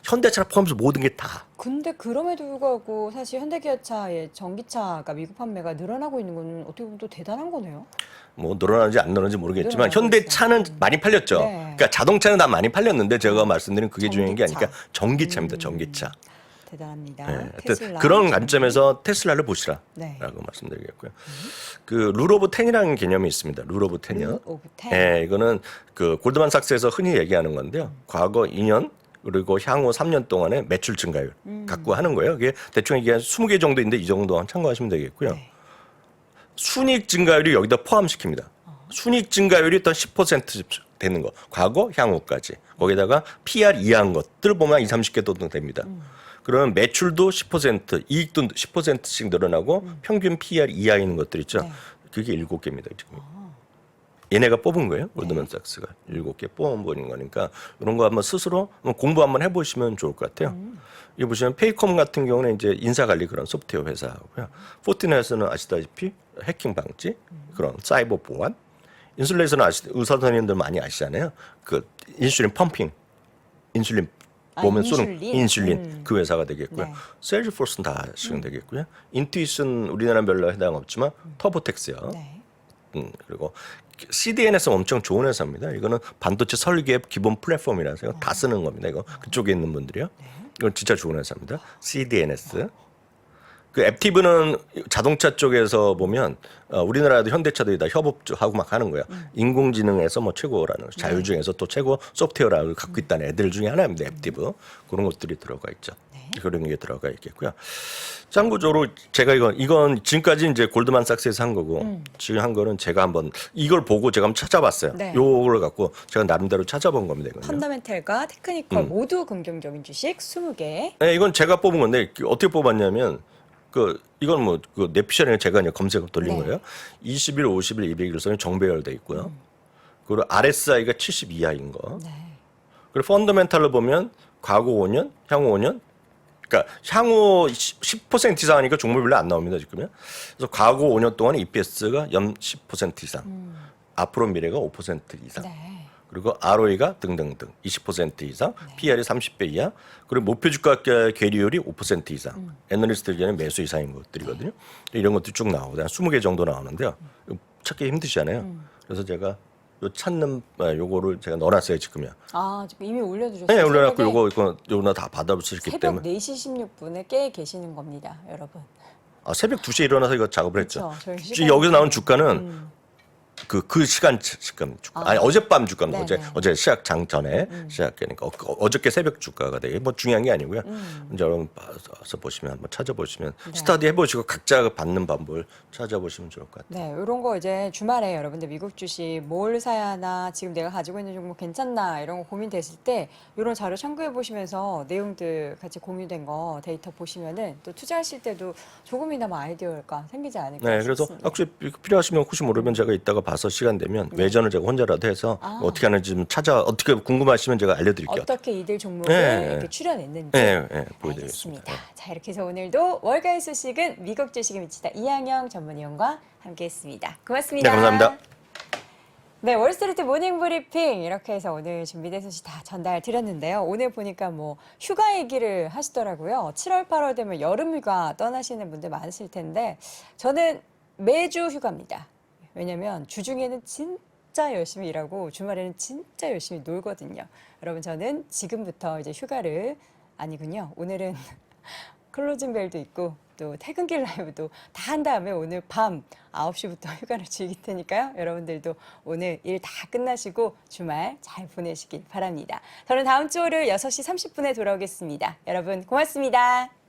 현대차를 포함해서 모든 게 다. 근데 그럼에도 불구하고 사실 현대기아차의 전기차가 미국 판매가 늘어나고 있는 건 어떻게 보면 또 대단한 거네요. 뭐 늘어나는지 안 늘어나는지 모르겠지만 늘어나고 현대차는 있어요. 많이 팔렸죠. 네. 그러니까 자동차는 다 많이 팔렸는데 제가 말씀드린 그게 중요한 게 전기차. 아니니까 전기차입니다. 전기차. 대단합니다. 네, 하여튼 테슬라. 그런 관점에서 테슬라를 보시라라고 네. 말씀드리겠고요. 그 룰 오브 10이라는 개념이 있습니다. 룰 오브 10이요. 룰 오브 10. 예, 이거는 그 골드만삭스에서 흔히 얘기하는 건데요. 과거 2년 그리고 향후 3년 동안의 매출 증가율 갖고 하는 거예요. 그게 대충 얘기한 20개 정도인데 이 정도 참고하시면 되겠고요. 네. 순이익 증가율이 여기다 포함시킵니다. 순이익 증가율이 일단 10% 되는 거. 과거, 향후까지. 거기다가 PR 이하한 것들 보면 20, 30개 정도 됩니다. 그러면 매출도 10%, 이익도 10%씩 늘어나고 평균 PR 이하에 있는 것들 있죠. 네. 그게 7개입니다. 지금. 얘네가 뽑은 거예요. 골드만삭스가 7개 뽑아버린 거니까 이런 거 한번 스스로 공부 한번 해보시면 좋을 것 같아요. 여기 보시면 페이컴 같은 경우는 이제 인사관리 그런 소프트웨어 회사고요. 포티넷은 아시다시피 해킹 방지 그런 사이버 보안. 인슐레이션은 의사 선생님들 많이 아시잖아요. 그 인슐린 펌핑, 인슐린 몸에 쏘는 인슐린 그 회사가 되겠고요. 네. 세일즈포스는 다 아시면 되겠고요. 인투이션 우리나라별로 해당 없지만 터보텍스요. 네. 그리고 CDN에서 엄청 좋은 회사입니다. 이거는 반도체 설계 기본 플랫폼이라서 다 쓰는 겁니다. 이거 그쪽에 있는 분들이요. 이건 진짜 좋은 회사입니다. CDNS. 그 앱티브는 자동차 쪽에서 보면 우리나라도 현대차들이 다 협업하고 막 하는 거예요. 인공지능에서 뭐 최고라는 자율 중에서 또 최고 소프트웨어를 갖고 있다는 애들 중에 하나입니다. 앱티브 그런 것들이 들어가 있죠. 그런 게 들어가 있겠고요. 참고적으로 제가 이건 지금까지 이제 골드만삭스에서 한 거고 지금 한 거는 제가 한번 이걸 보고 제가 한번 찾아봤어요. 네. 요걸 갖고 제가 나름대로 찾아본 겁니다. 이거는요. 펀더멘탈과 테크니컬 모두 긍정적인 주식 20개. 네, 이건 제가 뽑은 건데 어떻게 뽑았냐면 이건 뭐 그 내피셜에 제가 그냥 검색을 돌린 네. 거예요. 20일, 50일, 200일선이 정배열돼 있고요. 그리고 RSI가 70 이하인 거. 네. 그리고 펀더멘탈로 보면 과거 5년, 향후 5년. 그러니까 향후 10% 이상 하니까 종목별로 안 나옵니다, 지금요. 그래서 과거 5년 동안 EPS가 연 10% 이상. 앞으로 미래가 5% 이상. 네. 그리고 ROE가 등등등 20% 이상, PR이 30배 이하, 그리고 목표 주가 괴리율이 5% 이상. 애널리스트들 견해 매수 이상인 것들이거든요. 이런 것들이 쭉 나오고 한 20개 정도 나오는데요. 찾기 힘드시잖아요. 그래서 제가 요 찾는 요거를 제가 넣어놨어요 지금요. 아, 지금 이미 올려두셨어요. 네, 올려놨고 새벽에 요거 다 받아보셨기 새벽 때문에. 4시 16분에 깨 계시는 겁니다, 여러분. 새벽 2시에 일어나서 이거 작업을 했죠. 그쵸, 저희 지금 여기서 나온 주가는 음. 그 시간 지금 주가 아니 어젯밤 주가는 네네. 어제 시작 장 전에 시작하니까 어저께 새벽 주가가 되게 뭐 중요한 게 아니고요. 이제 여러분 봐서 보시면 한번 찾아보시면 스터디 해보시고 각자 받는 방법을 찾아보시면 좋을 것 같아요. 네, 이런 거 이제 주말에 여러분들 미국 주식 뭘 사야 하나, 지금 내가 가지고 있는 종목 괜찮나 이런 거 고민됐을 때 이런 자료 참고해 보시면서 내용들 같이 공유된 거 데이터 보시면은 또 투자하실 때도 조금이나마 아이디어가 생기지 않을까 네, 그래서 싶습니다. 혹시 필요하시면 혹시 모르면 제가 이따가 봐서 시간 되면 외전을 제가 혼자라도 해서 뭐 어떻게 하는지 좀 어떻게 궁금하시면 제가 알려드릴게요. 어떻게 이들 종목을 네. 이렇게 출연했는지 네, 보여드리겠습니다. 알겠습니다. 자, 이렇게 해서 오늘도 월가의 소식은 미국 주식에 미치다 이항영 전문위원과 함께했습니다. 고맙습니다. 네, 감사합니다. 네, 월스트리트 모닝 브리핑 이렇게 해서 오늘 준비된 소식 다 전달 드렸는데요. 오늘 보니까 뭐 휴가 얘기를 하시더라고요. 7월, 8월 되면 여름 휴가 떠나시는 분들 많으실 텐데 저는 매주 휴가입니다. 왜냐면 주중에는 진짜 열심히 일하고 주말에는 진짜 열심히 놀거든요. 여러분 저는 지금부터 이제 휴가를 아니군요. 오늘은 클로징 벨도 있고 또 퇴근길 라이브도 다 한 다음에 오늘 밤 9시부터 휴가를 즐길 테니까요. 여러분들도 오늘 일 다 끝나시고 주말 잘 보내시길 바랍니다. 저는 다음 주 월요일 6시 30분에 돌아오겠습니다. 여러분 고맙습니다.